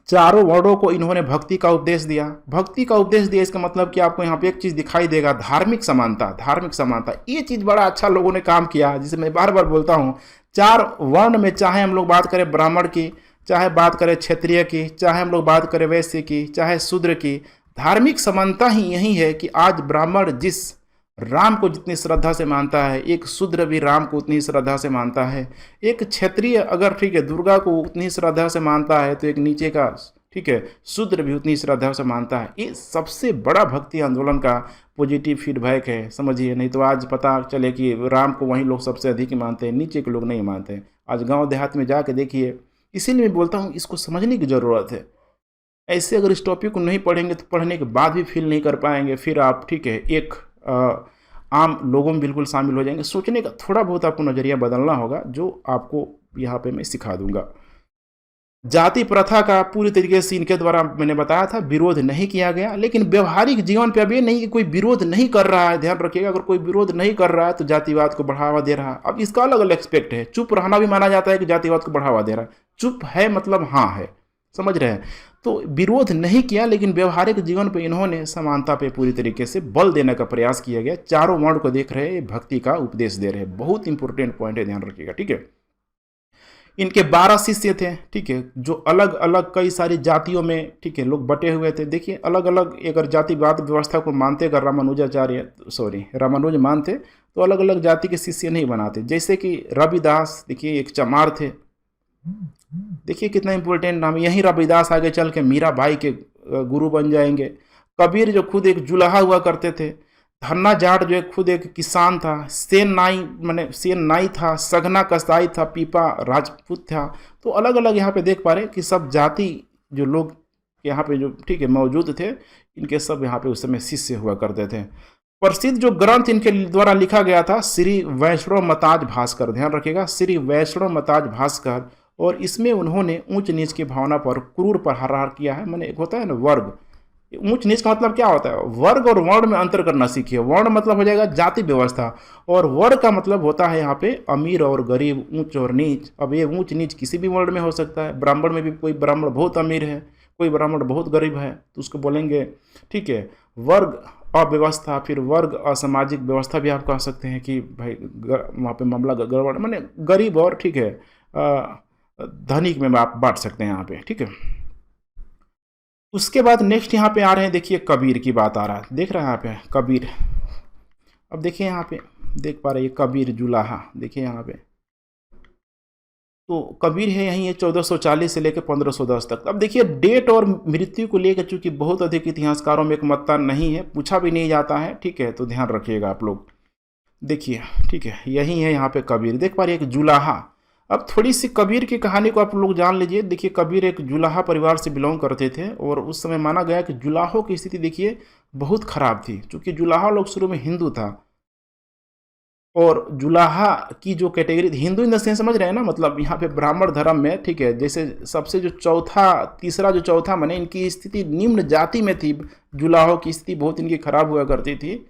चारों वर्णों को इन्होंने भक्ति का उपदेश दिया। भक्ति का उपदेश दिया, इसका मतलब कि आपको यहाँ पे एक चीज़ दिखाई देगा, धार्मिक समानता। धार्मिक समानता, ये चीज़ बड़ा अच्छा लोगों ने काम किया, जिसे मैं बार बार बोलता हूँ। चार वर्ण में, चाहे हम लोग बात करें ब्राह्मण की, चाहे बात करें क्षत्रिय की, चाहे हम लोग बात करें वैश्य की, चाहे शूद्र की, धार्मिक समानता ही यही है कि आज ब्राह्मण जिस राम को जितनी श्रद्धा से मानता है, एक शूद्र भी राम को उतनी श्रद्धा से मानता है। एक क्षत्रिय अगर, ठीक है, दुर्गा को उतनी श्रद्धा से मानता है, तो एक नीचे का, ठीक है, शूद्र भी उतनी श्रद्धा से मानता है। ये सबसे बड़ा भक्ति आंदोलन का पॉजिटिव फीडबैक है, समझिए। नहीं तो आज पता चले कि राम को वहीं लोग सबसे अधिक मानते हैं, नीचे के लोग नहीं मानते हैं। आज गाँव देहात में जाके देखिए। इसीलिए मैं बोलता हूँ इसको समझने की ज़रूरत है। ऐसे अगर इस टॉपिक को नहीं पढ़ेंगे तो पढ़ने के बाद भी फील नहीं कर पाएंगे, फिर आप, ठीक है, एक आम लोगों में बिल्कुल शामिल हो जाएंगे। सोचने का थोड़ा बहुत आपको नज़रिया बदलना होगा, जो आपको यहाँ पे मैं सिखा दूंगा। जाति प्रथा का पूरी तरीके से इनके द्वारा, मैंने बताया था, विरोध नहीं किया गया। लेकिन व्यवहारिक जीवन पे अब ये नहीं कि कोई विरोध नहीं कर रहा है, ध्यान रखिएगा, अगर कोई विरोध नहीं कर रहा है तो जातिवाद को बढ़ावा दे रहा है। अब इसका अलग अलग एक्सपेक्ट है। चुप रहना भी माना जाता है कि जातिवाद को बढ़ावा दे रहा है। चुप है मतलब हाँ है, समझ रहे हैं। तो विरोध नहीं किया, लेकिन व्यवहारिक जीवन पे इन्होंने समानता पे पूरी तरीके से बल देने का प्रयास किया गया। चारों वर्ण को देख रहे हैं, भक्ति का उपदेश दे रहे हैं। बहुत इंपॉर्टेंट पॉइंट है, ध्यान रखिएगा, ठीक है। इनके 12 शिष्य थे, ठीक है, जो अलग अलग कई सारी जातियों में, ठीक है, लोग बटे हुए थे। देखिए अलग अलग अगर जातिवाद व्यवस्था को मानते, अगर रामानुजाचार्य रामानुज मानते, तो अलग अलग जाति के शिष्य नहीं बनाते। जैसे कि रविदास, देखिए एक चमार थे, देखिए कितना इंपॉर्टेंट नाम। यही रविदास आगे चल के मीराबाई के गुरु बन जाएंगे। कबीर जो खुद एक जुलाहा हुआ करते थे। धन्ना जाट जो एक खुद एक किसान था। सेन नाई मैंने सेन नाई था। सघना कसाई था। पीपा राजपूत था। तो अलग अलग यहाँ पे देख पा रहे कि सब जाति जो लोग यहाँ पे जो, ठीक है, मौजूद थे, इनके सब यहाँ पे उस समय शिष्य हुआ करते थे। प्रसिद्ध जो ग्रंथ इनके द्वारा लिखा गया था, श्री वैष्णव मताज भास्कर, ध्यान रखिएगा, श्री वैष्णव मताज भास्कर। और इसमें उन्होंने ऊंच नीच की भावना पर क्रूर प्रहार किया है। मैंने एक होता है ना वर्ग, ऊंच नीच का मतलब क्या होता है? वर्ग और वर्ण में अंतर करना सीखिए। वर्ण मतलब हो जाएगा जाति व्यवस्था, और वर्ग का मतलब होता है यहाँ पे अमीर और गरीब, ऊंच और नीच। अब ये ऊंच नीच किसी भी वर्ण में हो सकता है। ब्राह्मण में भी कोई ब्राह्मण बहुत अमीर है, कोई ब्राह्मण बहुत गरीब है, तो उसको बोलेंगे, ठीक है, वर्ग अव्यवस्था। फिर वर्ग असामाजिक व्यवस्था भी आप कह सकते हैं कि भाई वहाँ पे मामला गड़बड़, मैंने गरीब और, ठीक है, धनिक में आप बांट सकते हैं यहाँ पे, ठीक है। उसके बाद नेक्स्ट यहाँ पे आ रहे हैं, देखिए कबीर की बात आ रहा है, देख रहे हैं यहाँ पे कबीर। अब देखिए यहाँ पे देख पा रहे हैं कबीर जुलाहा, देखिए यहाँ पे तो कबीर है यहीं है 1440 से लेकर 1510 तक। अब देखिए डेट और मृत्यु को लेकर चूंकि बहुत अधिक इतिहासकारों में एक मत्ता नहीं है, पूछा भी नहीं जाता है, ठीक है, तो ध्यान रखिएगा आप लोग। देखिए, ठीक है, यही है यहाँ पे कबीर, देख पा रहे एक जुलाहा। अब थोड़ी सी कबीर की कहानी को आप लोग जान लीजिए। देखिए कबीर एक जुलाहा परिवार से बिलोंग करते थे, और उस समय माना गया कि जुलाहों की स्थिति देखिए बहुत खराब थी, क्योंकि जुलाहा लोग शुरू में हिंदू था, और जुलाहा की जो category Hindu in the sense समझ रहे हैं ना, मतलब यहाँ पे ब्राह्मण धर्म में, ठीक है, जैसे सबसे जो तीसरा जो चौथा माने इनकी स्थिति निम्न जाति में थी। जुलाहों की स्थिति बहुत इनकी खराब हुआ करती थी,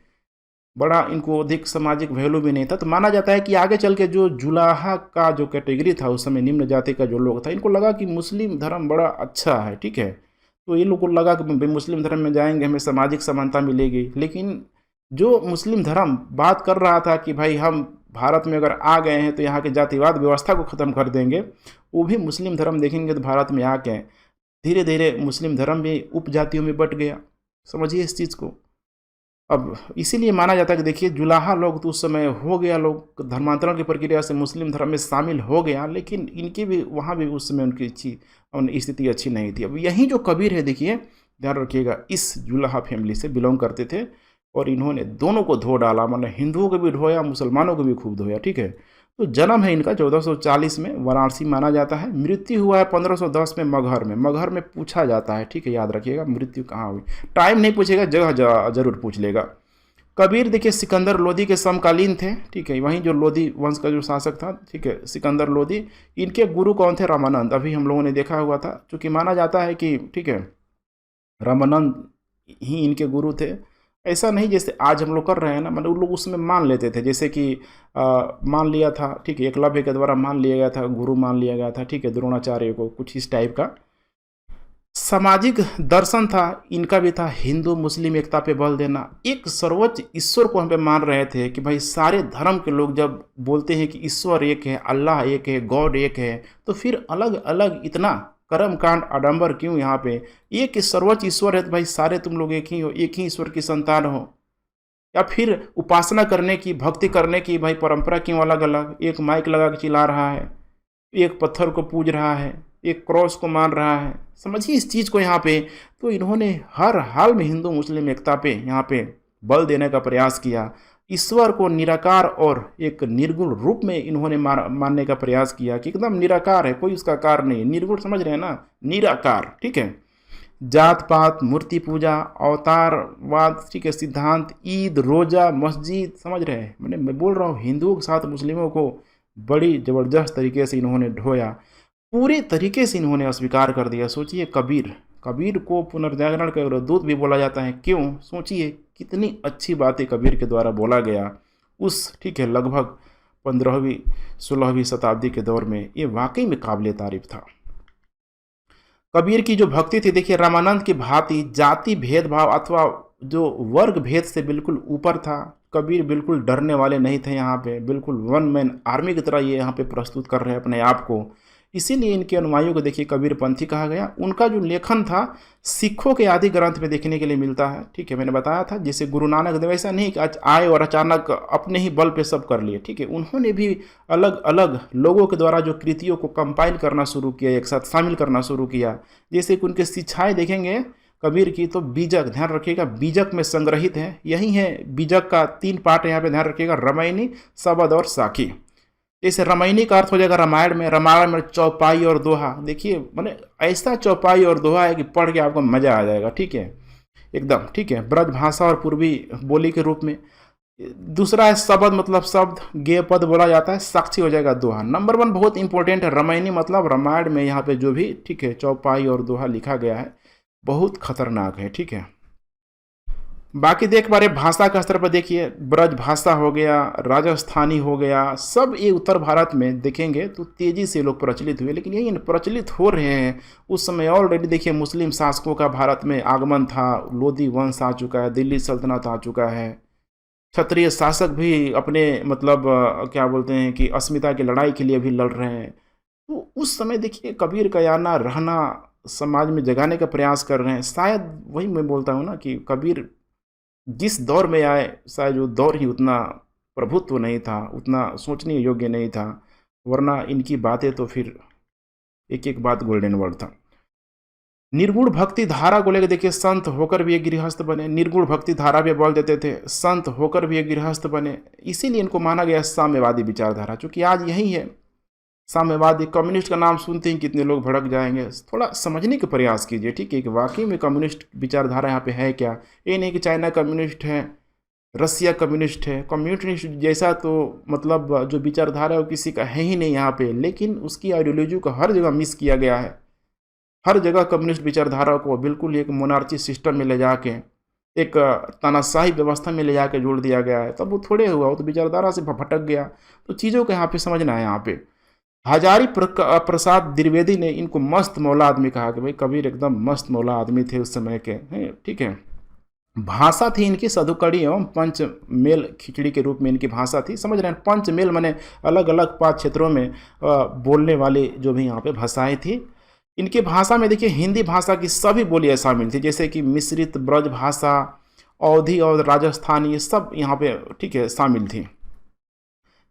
बड़ा इनको अधिक सामाजिक वैल्यू भी नहीं था। तो माना जाता है कि आगे चल के जो जुलाहा का जो कैटेगरी था उस समय निम्न जाति का जो लोग था, इनको लगा कि मुस्लिम धर्म बड़ा अच्छा है, ठीक है, तो ये लोगों को लगा कि मुस्लिम धर्म में जाएंगे हमें सामाजिक समानता मिलेगी। लेकिन जो मुस्लिम धर्म बात कर रहा था कि भाई हम भारत में अगर आ गए हैं तो यहाँ के जातिवाद व्यवस्था को ख़त्म कर देंगे, वो भी मुस्लिम धर्म देखेंगे तो भारत में आके धीरे धीरे मुस्लिम धर्म भी उपजातियों में बट गया। समझिए इस चीज़ को। अब इसीलिए माना जाता है कि देखिए जुलाहा लोग तो उस समय हो गया, लोग धर्मांतरण की प्रक्रिया से मुस्लिम धर्म में शामिल हो गया, लेकिन इनकी भी वहाँ भी उस समय उनकी स्थिति अच्छी नहीं थी। अब यही जो कबीर है, देखिए ध्यान रखिएगा, इस जुलाहा फैमिली से बिलोंग करते थे, और इन्होंने दोनों को धो डाला, मतलब हिंदुओं को भी धोया, मुसलमानों को भी खूब धोया, ठीक है। तो जन्म है इनका 1440 में वाराणसी माना जाता है। मृत्यु हुआ है 1510 में मगहर में। मगहर में पूछा जाता है, ठीक है, याद रखिएगा मृत्यु कहाँ हुई, टाइम नहीं पूछेगा, जगह जरूर पूछ लेगा। कबीर देखिए सिकंदर लोदी के समकालीन थे, ठीक है, वहीं जो लोदी वंश का जो शासक था, ठीक है, सिकंदर लोदी। इनके गुरु कौन थे? रामानंद, अभी हम लोगों ने देखा हुआ था। चूँकि माना जाता है कि, ठीक है, रामानंद ही इनके गुरु थे। ऐसा नहीं जैसे आज हम लोग कर रहे हैं ना, मतलब उन लोग उसमें मान लेते थे, जैसे कि मान लिया था, ठीक है, एकलव्य के द्वारा मान लिया गया था, गुरु मान लिया गया था, ठीक है, द्रोणाचार्य को, कुछ इस टाइप का सामाजिक दर्शन था इनका भी था। हिंदू मुस्लिम एकता पे बल देना, एक सर्वोच्च ईश्वर को हम पे मान रहे थे कि भाई सारे धर्म के लोग जब बोलते हैं कि ईश्वर एक है, अल्लाह एक है, गॉड एक है, तो फिर अलग अलग इतना कर्मकांड आडंबर क्यों? यहाँ पे एक सर्वोच्च ईश्वर है तो भाई सारे तुम लोग एक ही हो, एक ही ईश्वर की संतान हो। या फिर उपासना करने की, भक्ति करने की भाई परंपरा क्यों अलग अलग? एक माइक लगा के चिल्ला रहा है, एक पत्थर को पूज रहा है, एक क्रॉस को मान रहा है। समझिए इस चीज़ को यहाँ पे। तो इन्होंने हर हाल में हिंदू मुस्लिम एकता पे यहाँ पे बल देने का प्रयास किया। ईश्वर को निराकार और एक निर्गुण रूप में इन्होंने मानने का प्रयास किया कि एकदम निराकार है, कोई उसका कार नहीं है। निर्गुण समझ रहे हैं ना, निराकार, ठीक है। जात पात, मूर्ति पूजा, अवतारवाद, ठीक है, सिद्धांत, ईद, रोजा, मस्जिद, समझ रहे हैं। मैं बोल रहा हूँ हिंदुओं के साथ मुस्लिमों को बड़ी ज़बरदस्त तरीके से इन्होंने ढोया, पूरे तरीके से इन्होंने अस्वीकार कर दिया। सोचिए कबीर को पुनर्जागरण का दूत भी बोला जाता है। क्यों? सोचिए कितनी अच्छी बातें कबीर के द्वारा बोला गया उस, ठीक है, लगभग 15वीं 16वीं शताब्दी के दौर में। ये वाकई में काबिल तारीफ था। कबीर की जो भक्ति थी, देखिए रामानंद की भांति जाति भेदभाव अथवा जो वर्ग भेद से बिल्कुल ऊपर था। कबीर बिल्कुल डरने वाले नहीं थे। यहाँ पे बिल्कुल वन मैन आर्मी की तरह ये यहाँ पे प्रस्तुत कर रहे हैं अपने आप को। इसीलिए इनके अनुयायियों को देखिए कबीरपंथी कहा गया। उनका जो लेखन था सिखों के आदि ग्रंथ में देखने के लिए मिलता है, ठीक है। मैंने बताया था जैसे गुरु नानक देव ऐसा नहीं कि आज आए और अचानक अपने ही बल पे सब कर लिए, ठीक है। उन्होंने भी अलग अलग लोगों के द्वारा जो कृतियों को कंपाइल करना शुरू किया, एक साथ शामिल करना शुरू किया। जैसे कि उनके शिक्षाएँ देखेंगे कबीर की तो बीजक, ध्यान रखिएगा बीजक में संग्रहित है, यही है बीजक का 3 पार्ट यहाँ पे ध्यान रखिएगा, रामायणी, शबद और साखी। जैसे रामायणी का अर्थ हो जाएगा रामायण में चौपाई और दोहा। देखिए मैंने ऐसा चौपाई और दोहा है कि पढ़ के आपको मजा आ जाएगा, ठीक है, एकदम, ठीक है, ब्रज भाषा और पूर्वी बोली के रूप में। दूसरा है शबद, मतलब शब्द, गेय पद बोला जाता है। साक्षी हो जाएगा दोहा। नंबर 1 बहुत इंपॉर्टेंट है रामायणी, मतलब रामायण में यहाँ पे जो भी, ठीक है, चौपाई और दोहा लिखा गया है बहुत खतरनाक है, ठीक है। बाकी देख पा रहे भाषा का स्तर पर देखिए, ब्रज भाषा हो गया, राजस्थानी हो गया, सब ये उत्तर भारत में देखेंगे तो तेजी से लोग प्रचलित हुए। लेकिन यही प्रचलित हो रहे हैं उस समय ऑलरेडी देखिए मुस्लिम शासकों का भारत में आगमन था, लोधी वंश आ चुका है, दिल्ली सल्तनत आ चुका है, क्षत्रिय शासक भी अपने मतलब क्या बोलते हैं कि अस्मिता की लड़ाई के लिए भी लड़ रहे हैं। तो उस समय देखिए कबीर का आना रहना समाज में जगाने का प्रयास कर रहे हैं। शायद वही मैं बोलता हूँ ना कि कबीर जिस दौर में आए शायद वो दौर ही उतना प्रभुत्व नहीं था, उतना सोचने योग्य नहीं था, वरना इनकी बातें तो फिर एक एक बात गोल्डन वर्ड था। निर्गुण भक्ति धारा को लेकर देखिए, संत होकर भी एक गृहस्थ बने, निर्गुण भक्ति धारा भी बोल देते थे, संत होकर भी एक गृहस्थ बने, इसीलिए इनको माना गया साम्यवादी विचारधारा। चूंकि आज यही है साम्यवादी, कम्युनिस्ट का नाम सुनते ही कितने लोग भड़क जाएंगे। थोड़ा समझने का प्रयास कीजिए, ठीक है, कि वाकई में कम्युनिस्ट विचारधारा यहाँ पे है क्या। ये नहीं कि चाइना कम्युनिस्ट है, रसिया कम्युनिस्ट है, कम्युनिस्ट जैसा तो मतलब जो विचारधारा है वो किसी का है ही नहीं यहाँ पे, लेकिन उसकी आइडियोलॉजी को हर जगह मिस किया गया है। हर जगह कम्युनिस्ट विचारधारा को बिल्कुल एक मोनार्ची सिस्टम में ले जाके, एक तानाशाही व्यवस्था में ले जाके जोड़ दिया गया है। तब वो थोड़े हुआ, वो तो विचारधारा से भटक गया। तो चीज़ों को यहाँ पे समझना है। यहाँ पे हजारी प्रसाद द्विवेदी ने इनको मस्त मौला आदमी कहा कि भाई कबीर एकदम मस्त मौला आदमी थे उस समय के, ठीक है। भाषा थी इनकी सधुकड़ी एवं पंच मेल खिचड़ी के रूप में इनकी भाषा थी, समझ रहे हैं। पंच मेल माने अलग अलग 5 क्षेत्रों में बोलने वाले जो भी यहाँ पे भाषाएं थी। इनकी भाषा में देखिए हिंदी भाषा की सभी बोलियाँ शामिल थी, जैसे कि मिश्रित ब्रज भाषा, अवधी और राजस्थानी, ये सब यहाँ पे, ठीक है, शामिल थी।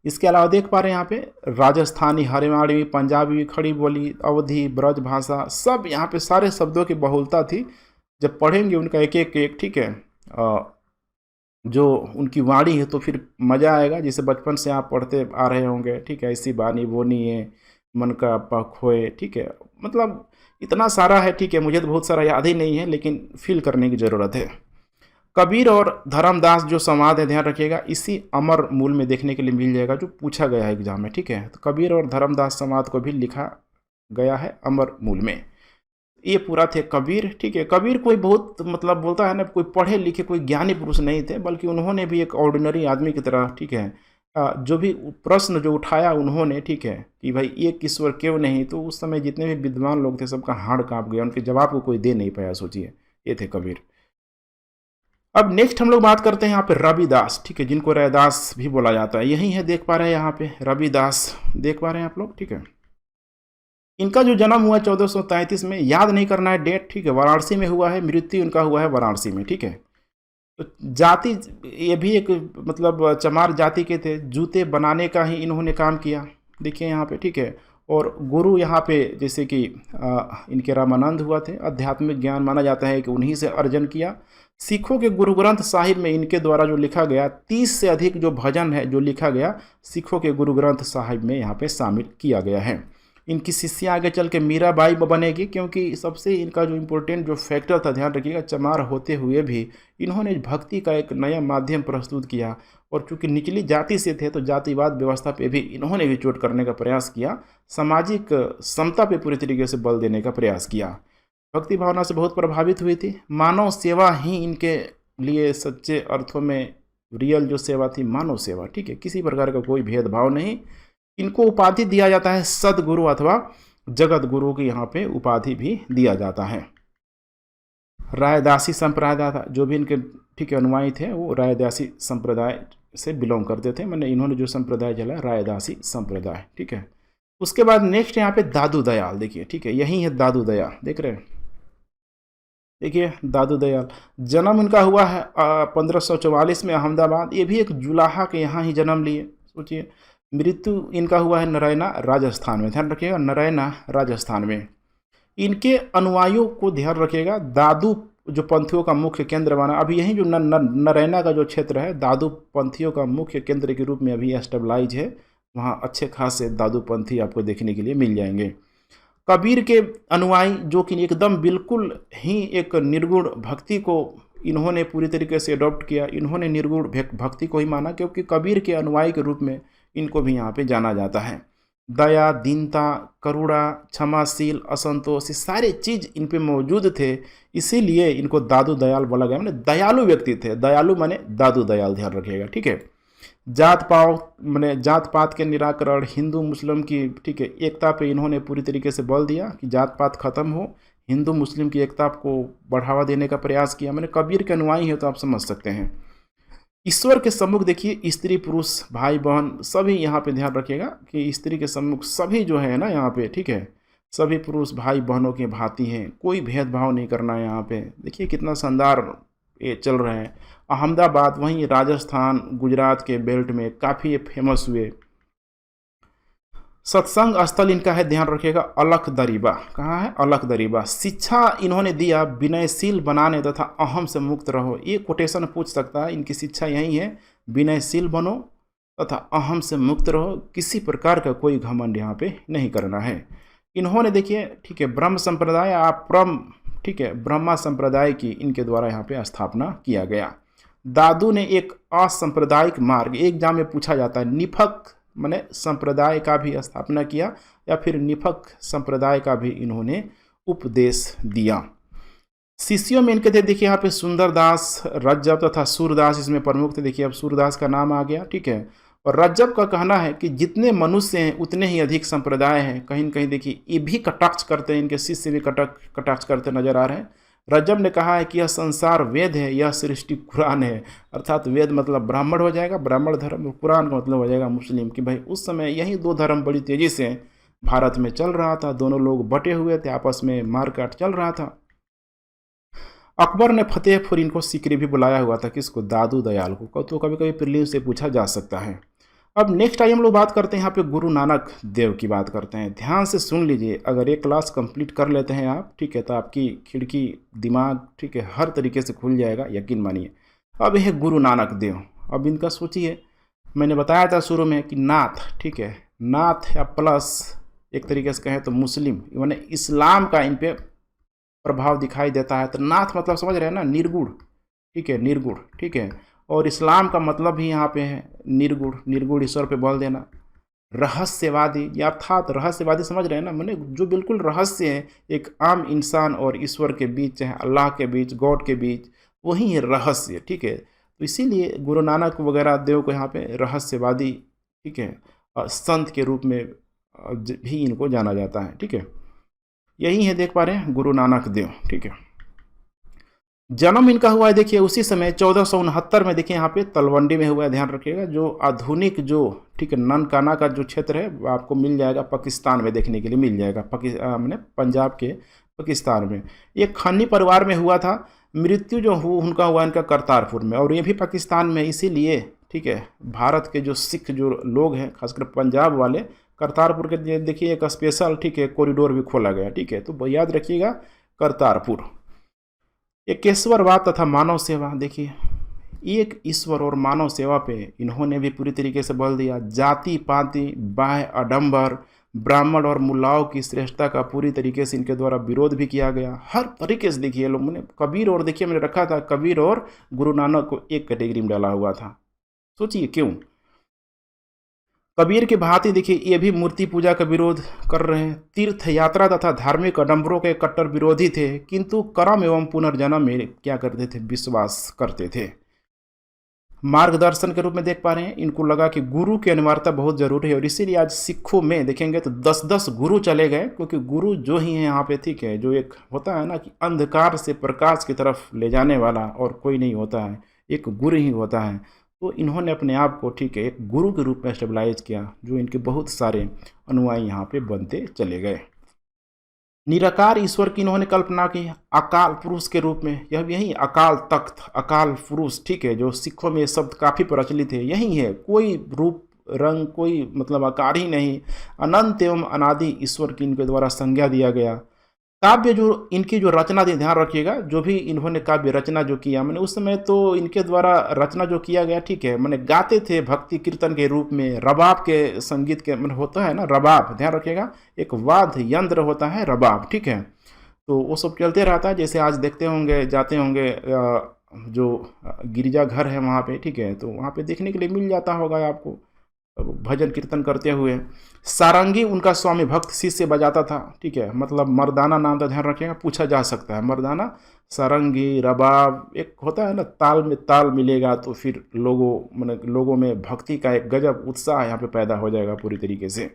इसके अलावा देख पा रहे हैं यहाँ पे राजस्थानी, हरियाणवी, पंजाबी, खड़ी बोली, अवधी, ब्रज भाषा, सब यहाँ पे सारे शब्दों की बहुलता थी। जब पढ़ेंगे उनका एक एक, ठीक है, जो उनकी वाणी है तो फिर मज़ा आएगा। जैसे बचपन से आप पढ़ते आ रहे होंगे, ठीक है, ऐसी बानी बोनी है मन का पखोए, ठीक है, मतलब इतना सारा है, ठीक है। मुझे तो बहुत सारा याद ही नहीं है, लेकिन फील करने की ज़रूरत है। कबीर और धर्मदास जो संवाद है, ध्यान रखिएगा, इसी अमर मूल में देखने के लिए मिल जाएगा जो पूछा गया है एग्जाम में, ठीक है। तो कबीर और धर्मदास संवाद को भी लिखा गया है अमर मूल में। ये पूरा थे कबीर, ठीक है। कबीर कोई बहुत मतलब बोलता है ना, कोई पढ़े लिखे कोई ज्ञानी पुरुष नहीं थे, बल्कि उन्होंने भी एक ऑर्डिनरी आदमी की तरह, ठीक है, जो भी प्रश्न जो उठाया उन्होंने, ठीक है, कि भाई एक ईश्वर क्यों नहीं, तो उस समय जितने भी विद्वान लोग थे सबका हाड़ कांप गया, उनके जवाब को कोई दे नहीं पाया। सोचिए, ये थे कबीर। अब नेक्स्ट हम लोग बात करते हैं यहाँ पे रविदास, ठीक है, जिनको रैदास भी बोला जाता है, यही है, देख पा रहे हैं यहाँ पे रविदास, देख पा रहे हैं आप लोग, ठीक है। इनका जो जन्म हुआ 1433 में, याद नहीं करना है डेट, ठीक है, वाराणसी में हुआ है, मृत्यु इनका हुआ है वाराणसी में, ठीक है। तो जाति, ये भी एक मतलब चमार जाति के थे, जूते बनाने का ही इन्होंने काम किया, देखिए यहाँ पे, ठीक है। और गुरु यहाँ पे जैसे कि इनके रामानंद हुआ थे, आध्यात्मिक ज्ञान माना जाता है कि उन्हीं से अर्जन किया। सिखों के गुरु ग्रंथ साहिब में इनके द्वारा जो लिखा गया 30 से अधिक जो भजन है जो लिखा गया, सिखों के गुरु ग्रंथ साहिब में यहाँ पे शामिल किया गया है। इनकी शिष्या आगे चल के मीराबाई बनेगी, क्योंकि सबसे इनका जो इम्पोर्टेंट जो फैक्टर था, ध्यान रखिएगा, चमार होते हुए भी इन्होंने भक्ति का एक नया माध्यम प्रस्तुत किया। और चूंकि निचली जाति से थे तो जातिवाद व्यवस्था पे भी इन्होंने भी चोट करने का प्रयास किया, सामाजिक समता पे पूरी तरीके से बल देने का प्रयास किया। भक्ति भावना से बहुत प्रभावित हुई थी। मानव सेवा ही इनके लिए सच्चे अर्थों में रियल जो सेवा थी, मानव सेवा, ठीक है, किसी प्रकार का कोई भेदभाव नहीं। इनको उपाधि दिया जाता है सदगुरु अथवा जगत गुरु की यहाँ पे उपाधि भी दिया जाता है। रायदासी संप्रदाय था, जो भी इनके, ठीक है, अनुयायी थे वो रायदासी संप्रदाय से बिलोंग करते थे। मैंने इन्होंने जो संप्रदाय चला रायदासी संप्रदाय, ठीक है। उसके बाद नेक्स्ट यहाँ पे दादू दयाल, देखिए ठीक है, यही है दादू दयाल, देख रहे हैं, देखिए दादू दयाल। जन्म इनका हुआ है 1544 में अहमदाबाद, ये भी एक जुलाहा के यहाँ ही जन्म लिए, सोचिए। मृत्यु इनका हुआ है नारायणा राजस्थान में, ध्यान रखिएगा, नारायणा राजस्थान में। इनके अनुयायियों को ध्यान रखिएगा, दादू जो पंथियों का मुख्य केंद्र बना, अभी यही जो नारायणा का जो क्षेत्र है दादू पंथियों का मुख्य केंद्र के रूप में अभी एस्टेब्लाइज है, वहाँ अच्छे खासे दादू पंथी आपको देखने के लिए मिल जाएंगे। कबीर के अनुयायी जो कि एकदम बिल्कुल ही एक निर्गुण भक्ति को इन्होंने पूरी तरीके से अडॉप्ट किया, इन्होंने निर्गुण भक्ति को ही माना, क्योंकि कबीर के अनुयायी के रूप में इनको भी यहाँ पे जाना जाता है। दया, दीनता, करुणा, क्षमाशील, असंतोष, ये सारे चीज़ इन पे मौजूद थे, इसीलिए इनको दादू दयाल बोला गया। माने दयालु व्यक्ति थे, दयालु माने दादू दयाल, ध्यान रखिएगा, ठीक है। जात पात माने जात पात के निराकरण, हिंदू मुस्लिम की, ठीक है, एकता पे इन्होंने पूरी तरीके से बल दिया कि जात पात खत्म हो, हिंदू मुस्लिम की एकता को बढ़ावा देने का प्रयास किया। मैंने कबीर के अनुयायी है तो आप समझ सकते हैं। ईश्वर के सम्मुख देखिए स्त्री पुरुष भाई बहन सभी यहाँ पे ध्यान रखिएगा कि स्त्री के सम्मुख सभी जो है ना यहाँ पे, ठीक है, सभी पुरुष भाई बहनों के भांति हैं, कोई भेदभाव नहीं करना है यहाँ पे। देखिए कितना शानदार ये चल रहे हैं। अहमदाबाद, वहीं राजस्थान गुजरात के बेल्ट में काफ़ी ये फेमस हुए। सत्संग स्थल इनका है, ध्यान रखिएगा, अलख दरीबा। कहाँ है? अलख दरीबा। शिक्षा इन्होंने दिया, विनयशील बनाने तथा अहम से मुक्त रहो। ये कोटेशन पूछ सकता है, इनकी शिक्षा यही है, विनयशील बनो तथा अहम से मुक्त रहो, किसी प्रकार का कोई घमंड यहाँ पे नहीं करना है। इन्होंने देखिए, ठीक है, ब्रह्म संप्रदाय ठीक है, ब्रह्मा संप्रदाय की इनके द्वारा यहाँ पे स्थापना किया गया। दादू ने एक असांप्रदायिक मार्ग, एक एग्जाम में पूछा जाता है, निफक माने संप्रदाय का भी स्थापना किया, या फिर निफक संप्रदाय का भी इन्होंने उपदेश दिया। शिष्यों में इनके थे, देखिए यहाँ पे सुंदरदास, रज्जब तथा सूरदास इसमें प्रमुख थे। देखिए अब सूरदास का नाम आ गया, ठीक है। और रज्जब का कहना है कि जितने मनुष्य हैं उतने ही अधिक संप्रदाय हैं। कहीं न कहीं देखिए ये भी कटाक्ष करते हैं, इनके शिष्य भी कटाक्ष करते नजर आ रहे हैं। रज्जब ने कहा है कि यह संसार वेद है, यह सृष्टि कुरान है। अर्थात वेद मतलब ब्राह्मण हो जाएगा, ब्राह्मण धर्म, कुरान का मतलब हो जाएगा मुस्लिम। कि भाई उस समय यही दो धर्म बड़ी तेज़ी से भारत में चल रहा था, दोनों लोग बटे हुए थे, आपस में मारकाट चल रहा था। अकबर ने फतेहपुर इनको सीकरी भी बुलाया हुआ था, किसको? दादू दयाल को। तो कभी कभी प्रीलिम्स से पूछा जा सकता है। अब नेक्स्ट टाइम हम लोग बात करते हैं यहाँ पे गुरु नानक देव की बात करते हैं। ध्यान से सुन लीजिए, अगर एक क्लास कंप्लीट कर लेते हैं आप, ठीक है, तो आपकी खिड़की दिमाग, ठीक है, हर तरीके से खुल जाएगा, यकीन मानिए। अब यह गुरु नानक देव, अब इनका सोचिए, मैंने बताया था शुरू में कि नाथ, ठीक है, नाथ या प्लस एक तरीके से कहें तो मुस्लिम, माने इस्लाम का इन पर प्रभाव दिखाई देता है। तो नाथ मतलब समझ रहे हैं ना, निर्गुण, ठीक है, निर्गुण, ठीक है। और इस्लाम का मतलब भी यहाँ पे है निर्गुण, निर्गुण ईश्वर पे बल देना। रहस्यवादी, या अर्थात रहस्यवादी समझ रहे हैं ना, मैंने जो बिल्कुल रहस्य है एक आम इंसान और ईश्वर के बीच, चाहे अल्लाह के बीच, गॉड के बीच, वही है रहस्य, ठीक है। तो इसीलिए गुरु नानक वगैरह देव को यहाँ पे रहस्यवादी, ठीक है, संत के रूप में भी इनको जाना जाता है, ठीक है। यही है, देख पा रहे हैं, गुरु नानक देव, ठीक है। जन्म इनका हुआ है, देखिए उसी समय 1469 में, देखिए यहाँ पे तलवंडी में हुआ है, ध्यान रखिएगा। जो आधुनिक जो, ठीक है, ननकाना का जो क्षेत्र है वो आपको मिल जाएगा पाकिस्तान में, देखने के लिए मिल जाएगा, मैंने पंजाब के पाकिस्तान में। एक खन्नी परिवार में हुआ था। मृत्यु जो उनका हुआ इनका करतारपुर में, और ये भी पाकिस्तान में, इसीलिए, ठीक है, भारत के जो सिख जो लोग हैं, खासकर पंजाब वाले, करतारपुर के देखिए एक स्पेशल, ठीक है, कॉरिडोर भी खोला गया, ठीक है। तो याद रखिएगा करतारपुर। एकेश्वरवाद तथा मानव सेवा, देखिए एक ईश्वर और मानव सेवा पे इन्होंने भी पूरी तरीके से बल दिया। जाति पाति, बाह्य आडंबर, ब्राह्मण और मुल्लाओं की श्रेष्ठता का पूरी तरीके से इनके द्वारा विरोध भी किया गया। हर तरीके से देखिए लोग, मैंने कबीर और, देखिए मैंने रखा था कबीर और गुरु नानक को एक कैटेगरी में डाला हुआ था। सोचिए क्यों? कबीर की भांति देखिए ये भी मूर्ति पूजा का विरोध कर रहे हैं। तीर्थ यात्रा तथा धार्मिक आडंबरों के कट्टर विरोधी थे, किंतु कर्म एवं पुनर्जन्म में क्या करते थे? विश्वास करते थे। मार्गदर्शन के रूप में देख पा रहे हैं, इनको लगा कि गुरु की अनिवार्यता बहुत जरूरी है, और इसीलिए आज सिखों में देखेंगे तो 10-10 गुरु चले गए, क्योंकि गुरु जो ही है यहाँ पे, ठीक है, जो एक होता है ना कि अंधकार से प्रकाश की तरफ ले जाने वाला, और कोई नहीं होता है, एक गुरु ही होता है। तो इन्होंने अपने आप को, ठीक है, एक गुरु के रूप में स्टेबलाइज किया, जो इनके बहुत सारे अनुयायी यहाँ पे बनते चले गए। निराकार ईश्वर की इन्होंने कल्पना की अकाल पुरुष के रूप में। यह यही अकाल तख्त, अकाल पुरुष, ठीक है, जो सिखों में ये शब्द काफ़ी प्रचलित है, यही है। कोई रूप रंग, कोई मतलब आकार ही नहीं, अनंत एवं अनादि ईश्वर की इनके द्वारा संज्ञा दिया गया। काव्य जो इनकी जो रचना थी, ध्यान रखिएगा, जो भी इन्होंने काव्य रचना जो किया, मैंने उस समय तो इनके द्वारा रचना जो किया गया, ठीक है, मैंने गाते थे भक्ति कीर्तन के रूप में, रबाब के संगीत के, मैंने होता है ना रबाब, ध्यान रखिएगा, एक वाद्य यंत्र होता है रबाब, ठीक है। तो वो सब चलते रहता है, जैसे आज देखते होंगे, जाते होंगे जो गिरजा घर है वहाँ पे, ठीक है, तो वहाँ पे देखने के लिए मिल जाता होगा आपको भजन कीर्तन करते हुए। सारंगी उनका स्वामी भक्त शिष्य बजाता था, ठीक है, मतलब मर्दाना नाम का ध्यान रखिएगा, पूछा जा सकता है मर्दाना, सारंगी, रबाब, एक होता है ना ताल में ताल मिलेगा तो फिर लोगों में भक्ति का एक गजब उत्साह यहाँ पे पैदा हो जाएगा पूरी तरीके से।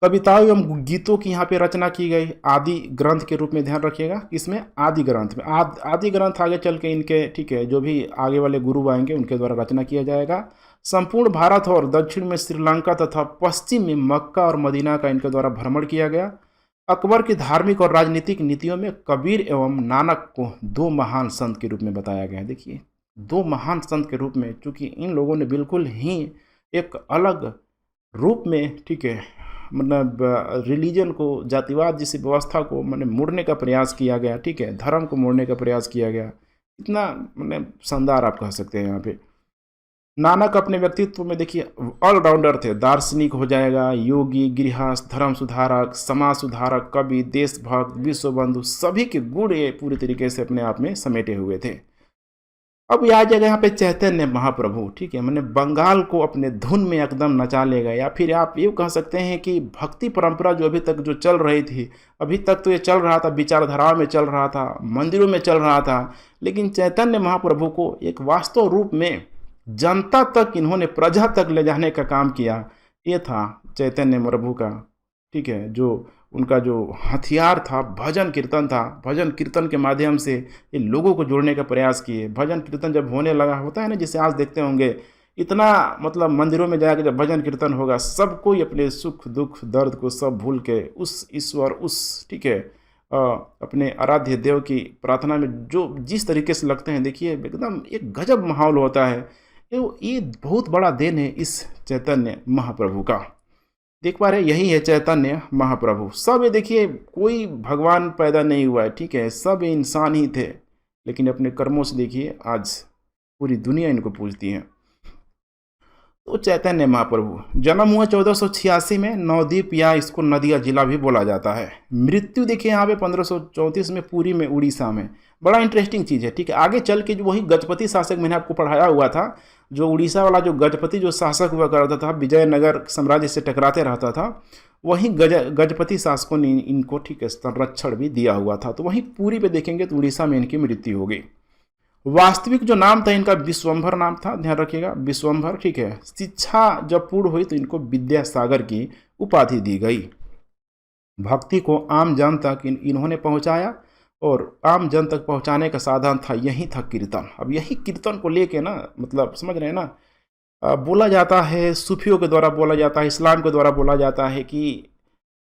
कविताओं एवं गीतों की यहाँ पे रचना की गई आदि ग्रंथ के रूप में, ध्यान रखिएगा, इसमें आदि ग्रंथ में आदि ग्रंथ आगे चल के इनके, ठीक है, जो भी आगे वाले गुरु आएंगे उनके द्वारा रचना किया जाएगा। संपूर्ण भारत और दक्षिण में श्रीलंका तथा पश्चिम में मक्का और मदीना का इनके द्वारा भ्रमण किया गया। अकबर की धार्मिक और राजनीतिक नीतियों में कबीर एवं नानक को दो महान संत के रूप में बताया गया है। देखिए, दो महान संत के रूप में, चूँकि इन लोगों ने बिल्कुल ही एक अलग रूप में, ठीक है, मतलब रिलीजन को, जातिवाद जैसी व्यवस्था को मैंने मोड़ने का प्रयास किया गया, ठीक है, धर्म को मोड़ने का प्रयास किया गया। इतना मैंने शानदार आप कह सकते हैं यहाँ पे। नानक अपने व्यक्तित्व में देखिए ऑलराउंडर थे, दार्शनिक हो जाएगा, योगी, गृहस्थ, धर्म सुधारक, समाज सुधारक, कवि, देशभक्त, विश्व बंधु, सभी के गुण ये पूरी तरीके से अपने आप में समेटे हुए थे। अब यह आ जाएगा यहाँ पे चैतन्य महाप्रभु, ठीक है, मैंने बंगाल को अपने धुन में एकदम नचा लेगा, या फिर आप ये कह सकते हैं कि भक्ति परंपरा जो अभी तक जो चल रही थी, अभी तक तो ये चल रहा था, विचारधाराओं में चल रहा था, मंदिरों में चल रहा था, लेकिन चैतन्य महाप्रभु को एक वास्तव रूप में जनता तक, इन्होंने प्रजा तक ले जाने का काम किया। ये था चैतन्य प्रभु का, ठीक है, जो उनका जो हथियार था भजन कीर्तन था। भजन कीर्तन के माध्यम से ये लोगों को जोड़ने का प्रयास किए। भजन कीर्तन जब होने लगा, होता है ना, जैसे आज देखते होंगे इतना, मतलब मंदिरों में जाकर जब भजन कीर्तन होगा, सब कोई अपने सुख दुख दर्द को सब भूल के उस ईश्वर, उस, ठीक है, अपने आराध्य देव की प्रार्थना में जो जिस तरीके से लगते हैं, देखिए एकदम एक गजब माहौल होता है। ये बहुत बड़ा देन है इस चैतन्य महाप्रभु का। देख पा रहे, यही है चैतन्य महाप्रभु। सब ये देखिए, कोई भगवान पैदा नहीं हुआ है, ठीक है, सब इंसान ही थे, लेकिन अपने कर्मों से देखिए आज पूरी दुनिया इनको पूजती है। तो चैतन्य महाप्रभु जन्म हुआ 1486 में, नवद्वीप या इसको नदिया जिला भी बोला जाता है। मृत्यु देखिए यहाँ पे 1534 में पुरी में, उड़ीसा में। बड़ा इंटरेस्टिंग चीज़ है, ठीक है, आगे चल के जो वही गजपति शासक मैंने आपको पढ़ाया हुआ था, जो उड़ीसा वाला जो गजपति जो शासक हुआ करता था, विजयनगर साम्राज्य से टकराते रहता था, वही गजपति शासकों ने इनको, ठीक है, संरक्षण भी दिया हुआ था। तो वहीं पुरी पे देखेंगे तो उड़ीसा में इनकी मृत्यु हो गई। वास्तविक जो नाम था इनका विश्वंभर नाम था, ध्यान रखिएगा, विश्वंभर, ठीक है। शिक्षा जब पूर्ण हुई तो इनको विद्यासागर की उपाधि दी गई। भक्ति को आम जन तक इन्होंने पहुंचाया, और आम जन तक पहुंचाने का साधन था, यही था कीर्तन। अब यही कीर्तन को लेके ना, मतलब समझ रहे हैं ना, बोला जाता है, सूफियों के द्वारा बोला जाता है, इस्लाम के द्वारा बोला जाता है कि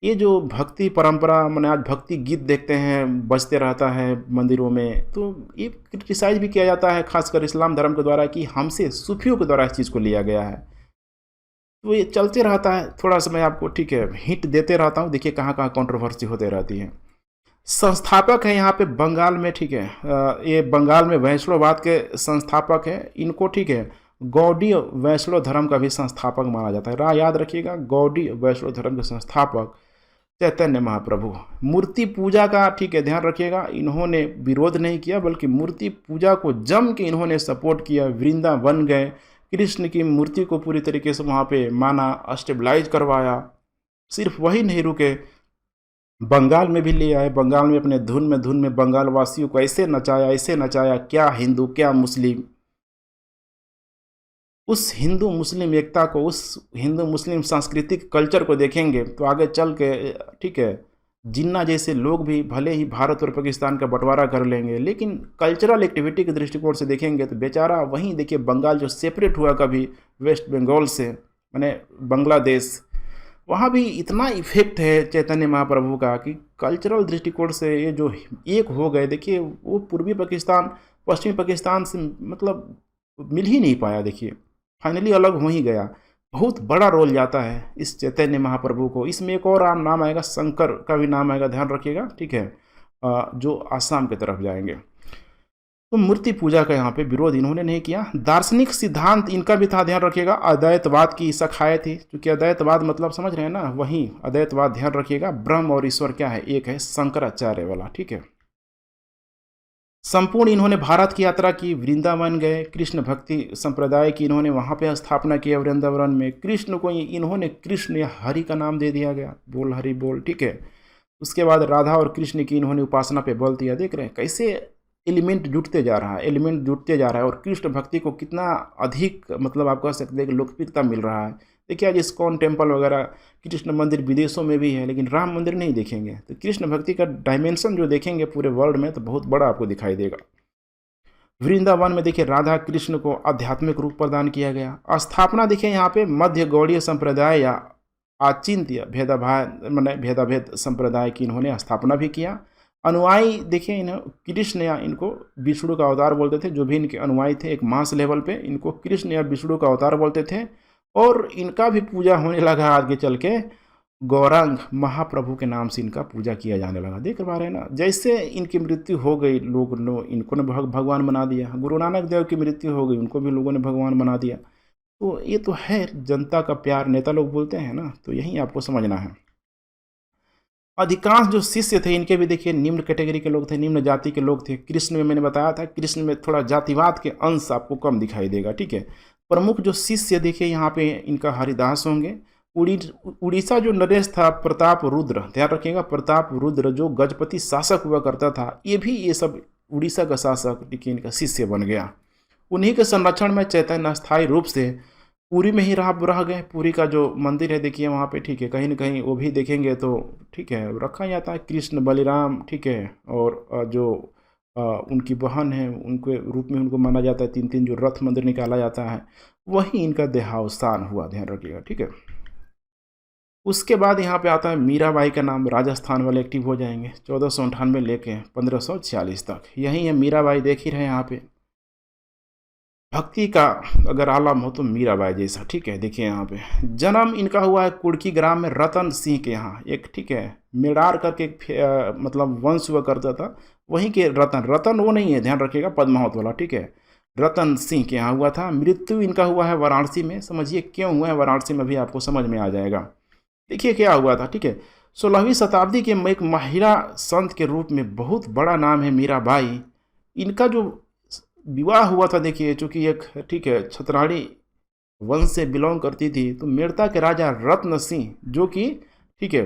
ये जो भक्ति परंपरा, मैंने आज भक्ति गीत देखते हैं बजते रहता है मंदिरों में, तो ये क्रिटिसाइज भी किया जाता है खासकर इस्लाम धर्म के द्वारा कि हमसे सूफियों के द्वारा इस चीज़ को लिया गया है। तो ये चलते रहता है, थोड़ा सा मैं आपको, ठीक है, हिंट देते रहता हूँ, देखिए कहाँ कहाँ कंट्रोवर्सी होते रहती है। संस्थापक है यहाँ पे बंगाल में, ठीक है, ये बंगाल में वैष्णववाद के संस्थापक है। इनको, ठीक है, गौड़ी वैष्णव धर्म का भी संस्थापक माना जाता है। राह याद रखिएगा, गौड़ी वैष्णव धर्म के संस्थापक चैतन्य महाप्रभु। मूर्ति पूजा का, ठीक है, ध्यान रखिएगा, इन्होंने विरोध नहीं किया, बल्कि मूर्ति पूजा को जम के इन्होंने सपोर्ट किया। वृंदावन गए, कृष्ण की मूर्ति को पूरी तरीके से वहाँ पे माना, स्टेबलाइज करवाया। सिर्फ वही नहीं रुके, बंगाल में भी ले आए। बंगाल में अपने धुन में बंगाल वासियों को ऐसे नचाया, क्या हिंदू क्या मुस्लिम। उस हिंदू मुस्लिम एकता को, उस हिंदू मुस्लिम सांस्कृतिक कल्चर को देखेंगे तो आगे चल के, ठीक है, जिन्ना जैसे लोग भी भले ही भारत और पाकिस्तान का बंटवारा कर लेंगे, लेकिन कल्चरल एक्टिविटी के दृष्टिकोण से देखेंगे तो बेचारा वहीं देखिए बंगाल जो सेपरेट हुआ कभी वेस्ट बंगाल से, माने बांग्लादेश, वहाँ भी इतना इफेक्ट है चैतन्य महाप्रभु का कि कल्चरल दृष्टिकोण से ये जो एक हो गए, देखिए वो पूर्वी पाकिस्तान पश्चिमी पाकिस्तान से मतलब मिल ही नहीं पाया, देखिए फाइनली अलग हो ही गया। बहुत बड़ा रोल जाता है इस चैतन्य महाप्रभु को। इसमें एक और आम नाम आएगा, शंकर का भी नाम आएगा, ध्यान रखिएगा, ठीक है, जो आसाम की तरफ जाएंगे। तो मूर्ति पूजा का यहाँ पे विरोध इन्होंने नहीं किया। दार्शनिक सिद्धांत इनका भी था, ध्यान रखिएगा, अद्वैतवाद की शाखाएं थी, क्योंकि अद्वैतवाद मतलब समझ रहे हैं ना, वही अद्वैतवाद, ध्यान रखिएगा, ब्रह्म और ईश्वर क्या है, एक है, शंकराचार्य वाला, ठीक है। संपूर्ण इन्होंने भारत की यात्रा की, वृंदावन गए, कृष्ण भक्ति संप्रदाय की इन्होंने वहाँ पे स्थापना की वृंदावन में। कृष्ण को इन्होंने कृष्ण या हरि का नाम दे दिया गया, बोल हरि बोल, ठीक है। उसके बाद राधा और कृष्ण की इन्होंने उपासना पे बल दिया। देख रहे हैं कैसे एलिमेंट जुटते जा रहा है, एलिमेंट जुटते जा रहा है, और कृष्ण भक्ति को कितना अधिक मतलब आप कह सकते हैं कि लोकप्रियता मिल रहा है। देखिए आज इस्कॉन टेम्पल वगैरह, कृष्ण मंदिर विदेशों में भी है, लेकिन राम मंदिर नहीं देखेंगे। तो कृष्ण भक्ति का डायमेंशन जो देखेंगे पूरे वर्ल्ड में तो बहुत बड़ा आपको दिखाई देगा। वृंदावन में देखिए राधा कृष्ण को आध्यात्मिक रूप प्रदान किया गया। स्थापना देखिए यहाँ पे मध्य गौड़ीय संप्रदाय या आचिंत्य भेदाभेद संप्रदाय की इन्होंने स्थापना भी किया। अनुयायी देखिए इन्हें कृष्ण या इनको विष्णु का अवतार बोलते थे, जो भी इनके अनुयायी थे एक मास लेवल पे इनको कृष्ण या विष्णु का अवतार बोलते थे, और इनका भी पूजा होने लगा आगे चल के, गौरांग महाप्रभु के नाम से इनका पूजा किया जाने लगा। देख पा रहे हैं ना, जैसे इनकी मृत्यु हो गई लोग इनको ने भगवान बना दिया। गुरु नानक देव की मृत्यु हो गई, उनको भी लोगों ने भगवान बना दिया। तो ये तो है जनता का प्यार, नेता लोग बोलते हैं ना, तो यही आपको समझना है। अधिकांश जो शिष्य थे इनके भी देखिए निम्न कैटेगरी के लोग थे, निम्न जाति के लोग थे। कृष्ण में मैंने बताया था, कृष्ण में थोड़ा जातिवाद के अंश आपको कम दिखाई देगा, ठीक है। प्रमुख जो शिष्य देखिए यहाँ पे इनका हरिदास होंगे। उड़ीसा जो नरेश था प्रताप रुद्र, ध्यान रखिएगा, प्रताप रुद्र जो गजपति शासक हुआ करता था, ये सब उड़ीसा का शासक देखिए इनका शिष्य बन गया। उन्हीं के संरक्षण में चैतन्य अस्थायी रूप से पुरी में ही रह गए। पुरी का जो मंदिर है देखिए वहाँ पे, ठीक है, कहीं ना कहीं वो भी देखेंगे तो ठीक है रखा जाता है कृष्ण बलिराम, ठीक है, और जो उनकी बहन है उनके रूप में उनको माना जाता है। 3 जो रथ मंदिर निकाला जाता है, वही इनका देहावसान हुआ, ध्यान रखिएगा, ठीक है। उसके बाद यहाँ पे आता है मीराबाई का नाम, राजस्थान वाले एक्टिव हो जाएंगे 1498 लेके 1546 तक। यही है मीराबाई, देख ही रहे यहाँ पे। भक्ति का अगर आलम हो तो मीराबाई जैसा, ठीक है। देखिए यहाँ पे जन्म इनका हुआ है कुड़की ग्राम में रतन सिंह के यहाँ, एक ठीक है मेडार करके मतलब वंश हुआ करता था, वहीं के रतन वो नहीं है, ध्यान रखिएगा, पद्मावत वाला, ठीक है, रतन सिंह के यहाँ हुआ था। मृत्यु इनका हुआ है वाराणसी में। समझिए क्यों हुआ है वाराणसी में, भी आपको समझ में आ जाएगा। देखिए क्या हुआ था, ठीक है, 16वीं शताब्दी के एक महिला संत के रूप में बहुत बड़ा नाम है मीराबाई। इनका जो विवाह हुआ था देखिए, चूँकि एक ठीक है छतराड़ी वंश से बिलोंग करती थी, तो मेड़ता के राजा रत्न सिंह, जो कि ठीक है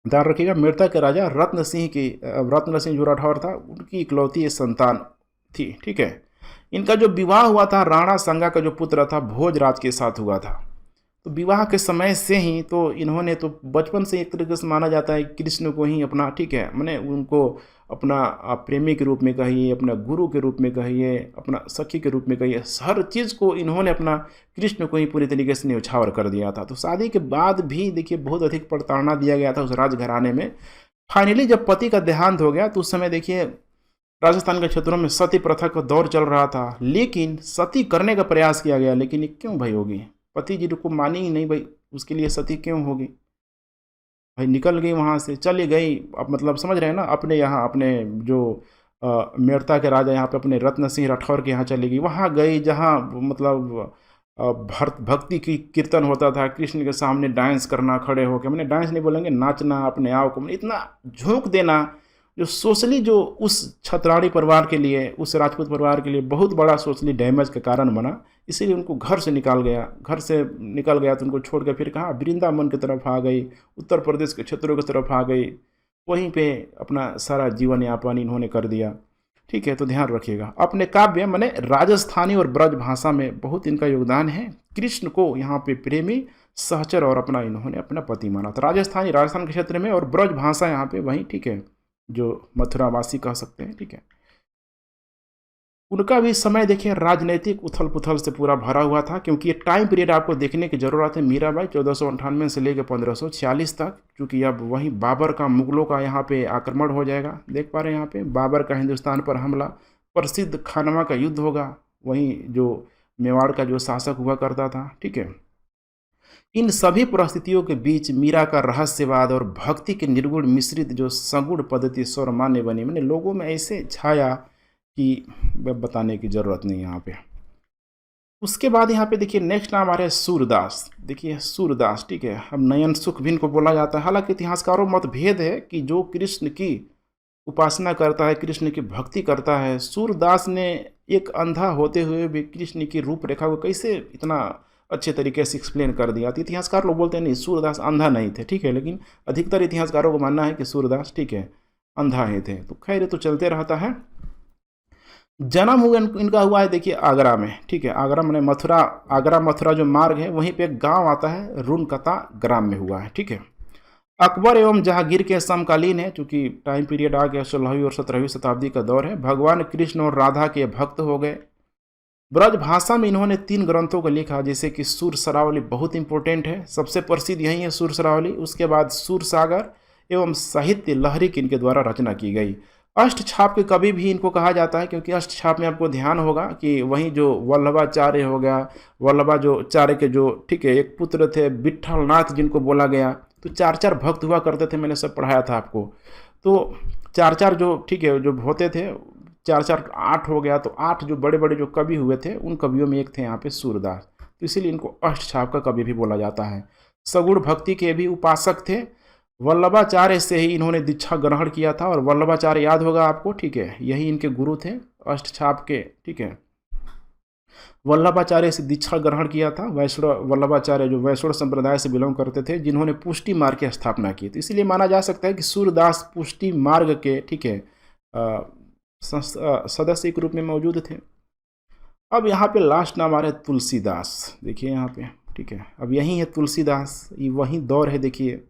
ध्यान रखिएगा, मेड़ता के राजा रत्न सिंह जो राठौर था, उनकी इकलौती संतान थी, ठीक है। इनका जो विवाह हुआ था राणा संगा का जो पुत्र था भोजराज के साथ हुआ था। तो विवाह के समय से ही तो इन्होंने तो बचपन से एक तरीके से माना जाता है कृष्ण को ही अपना, ठीक है, मैंने उनको अपना प्रेमी के रूप में कहिए, अपना गुरु के रूप में कहिए, अपना सखी के रूप में कहिए, हर चीज़ को इन्होंने अपना कृष्ण को ही पूरी तरीके से न्यौछावर कर दिया था। तो शादी के बाद भी देखिए बहुत अधिक प्रताड़ना दिया गया था उस राजघराने में। फाइनली जब पति का देहांत हो गया तो उस समय देखिए राजस्थान के क्षेत्रों में सती प्रथा का दौर चल रहा था, लेकिन सती करने का प्रयास किया गया, लेकिन ये क्यों भाई होगी, पति जी को मानी ही नहीं भाई, उसके लिए सती क्यों होगी भाई, निकल गई वहाँ से, चली गई। अब मतलब समझ रहे हैं ना, अपने यहाँ अपने जो मेड़ता के राजा यहाँ पे अपने रत्न सिंह राठौर के यहाँ चली गई, वहाँ गई जहाँ मतलब भक्ति की कीर्तन होता था, कृष्ण के सामने डांस करना खड़े होकर, मैंने डांस नहीं बोलेंगे, नाचना अपने आप को, इतना झोंक देना, जो सोशली जो उस छतराड़ी परिवार के लिए, उस राजपूत परिवार के लिए बहुत बड़ा सोशली डैमेज का कारण बना। इसीलिए उनको घर से निकाल गया तो उनको छोड़ के फिर कहाँ वृंदावन की तरफ आ गई, उत्तर प्रदेश के क्षेत्रों की तरफ आ गई, वहीं पे अपना सारा जीवन यापन इन्होंने कर दिया, ठीक है। तो ध्यान रखिएगा, अपने काव्य माने राजस्थानी और ब्रज भाषा में बहुत इनका योगदान है। कृष्ण को यहाँ पे प्रेमी सहचर और अपना इन्होंने अपना पति माना था। राजस्थान के क्षेत्र में, और ब्रज भाषा यहाँ पे वहीं, ठीक है, जो मथुरावासी कह सकते हैं, ठीक है। उनका भी समय देखिए राजनीतिक उथल पुथल से पूरा भरा हुआ था, क्योंकि ये टाइम पीरियड आपको देखने की ज़रूरत है। मीराबाई 1498 से लेकर 1546 तक, क्योंकि अब वहीं बाबर का, मुगलों का यहाँ पे आक्रमण हो जाएगा। देख पा रहे हैं यहाँ पे बाबर का हिंदुस्तान पर हमला, प्रसिद्ध खानवा का युद्ध होगा, वहीं जो मेवाड़ का जो शासक हुआ करता था, ठीक है। इन सभी परिस्थितियों के बीच मीरा का रहस्यवाद और भक्ति के निर्गुण मिश्रित जो सगुण पद्धति सर्वमान्य बनी, मैंने लोगों में ऐसे छाया कि बताने की ज़रूरत नहीं यहाँ पे। उसके बाद यहाँ पे देखिए नेक्स्ट नाम आ रहा है सूरदास। देखिए सूरदास, ठीक है, अब नयन सुख भी इनको बोला जाता है। हालांकि इतिहासकारों मतभेद है कि जो कृष्ण की उपासना करता है, कृष्ण की भक्ति करता है, सूरदास ने एक अंधा होते हुए भी कृष्ण की रूपरेखा को कैसे इतना अच्छे तरीके से एक्सप्लेन कर दिया। तो इतिहासकार लोग बोलते हैं नहीं, सूरदास अंधा नहीं थे, ठीक है, लेकिन अधिकतर इतिहासकारों को मानना है कि सूरदास, ठीक है, अंधा ही थे। तो खैर ये तो चलते रहता है। जन्म हुआ इनका हुआ है देखिए आगरा में, ठीक है, आगरा मैंने मथुरा, आगरा मथुरा जो मार्ग है वहीं पे एक गांव आता है, रुनकता ग्राम में हुआ है, ठीक है। अकबर एवं जहांगीर के समकालीन है, चूंकि टाइम पीरियड आ गया 16वीं और 17वीं शताब्दी का दौर है। भगवान कृष्ण और राधा के भक्त हो गए। ब्रज भाषा में इन्होंने 3 ग्रंथों को लिखा, जैसे कि सूर सरावली बहुत इंपॉर्टेंट है, सबसे प्रसिद्ध यही है सूर सरावली। उसके बाद सूर सागर एवं साहित्य लहरी की इनके द्वारा रचना की गई। अष्ट छाप के कवि भी इनको कहा जाता है, क्योंकि अष्ट छाप में आपको ध्यान होगा कि वहीं जो वल्लभाचार्य हो गया, वल्लभाचार्य के जो, ठीक है, एक पुत्र थे विट्ठलनाथ जिनको बोला गया, तो 4-4 भक्त हुआ करते थे, मैंने सब पढ़ाया था आपको। तो 4-4 जो, ठीक है, जो होते थे, 4-4 8 हो गया, तो 8 जो बड़े बड़े जो कवि हुए थे उन कवियों में एक थे यहाँ पे सूरदास, तो इसीलिए इनको अष्ट छाप का कवि भी बोला जाता है। सगुण भक्ति के भी उपासक थे। वल्लभाचार्य से ही इन्होंने दीक्षा ग्रहण किया था, और वल्लभाचार्य याद होगा आपको, ठीक है, यही इनके गुरु थे अष्ट छाप के, ठीक है। वल्लभाचार्य से दीक्षा ग्रहण किया था। वैष्णव वल्लभाचार्य जो वैष्णव संप्रदाय से बिलोंग करते थे, जिन्होंने पुष्टि मार्ग की स्थापना की, तो इसीलिए माना जा सकता है कि सूरदास पुष्टि मार्ग के, ठीक है, सदस्य के रूप में मौजूद थे। अब यहाँ पे लास्ट नाम आ रहा है तुलसीदास। देखिए यहाँ पे, ठीक है, अब यही है तुलसीदास, ये वही दौर है। देखिए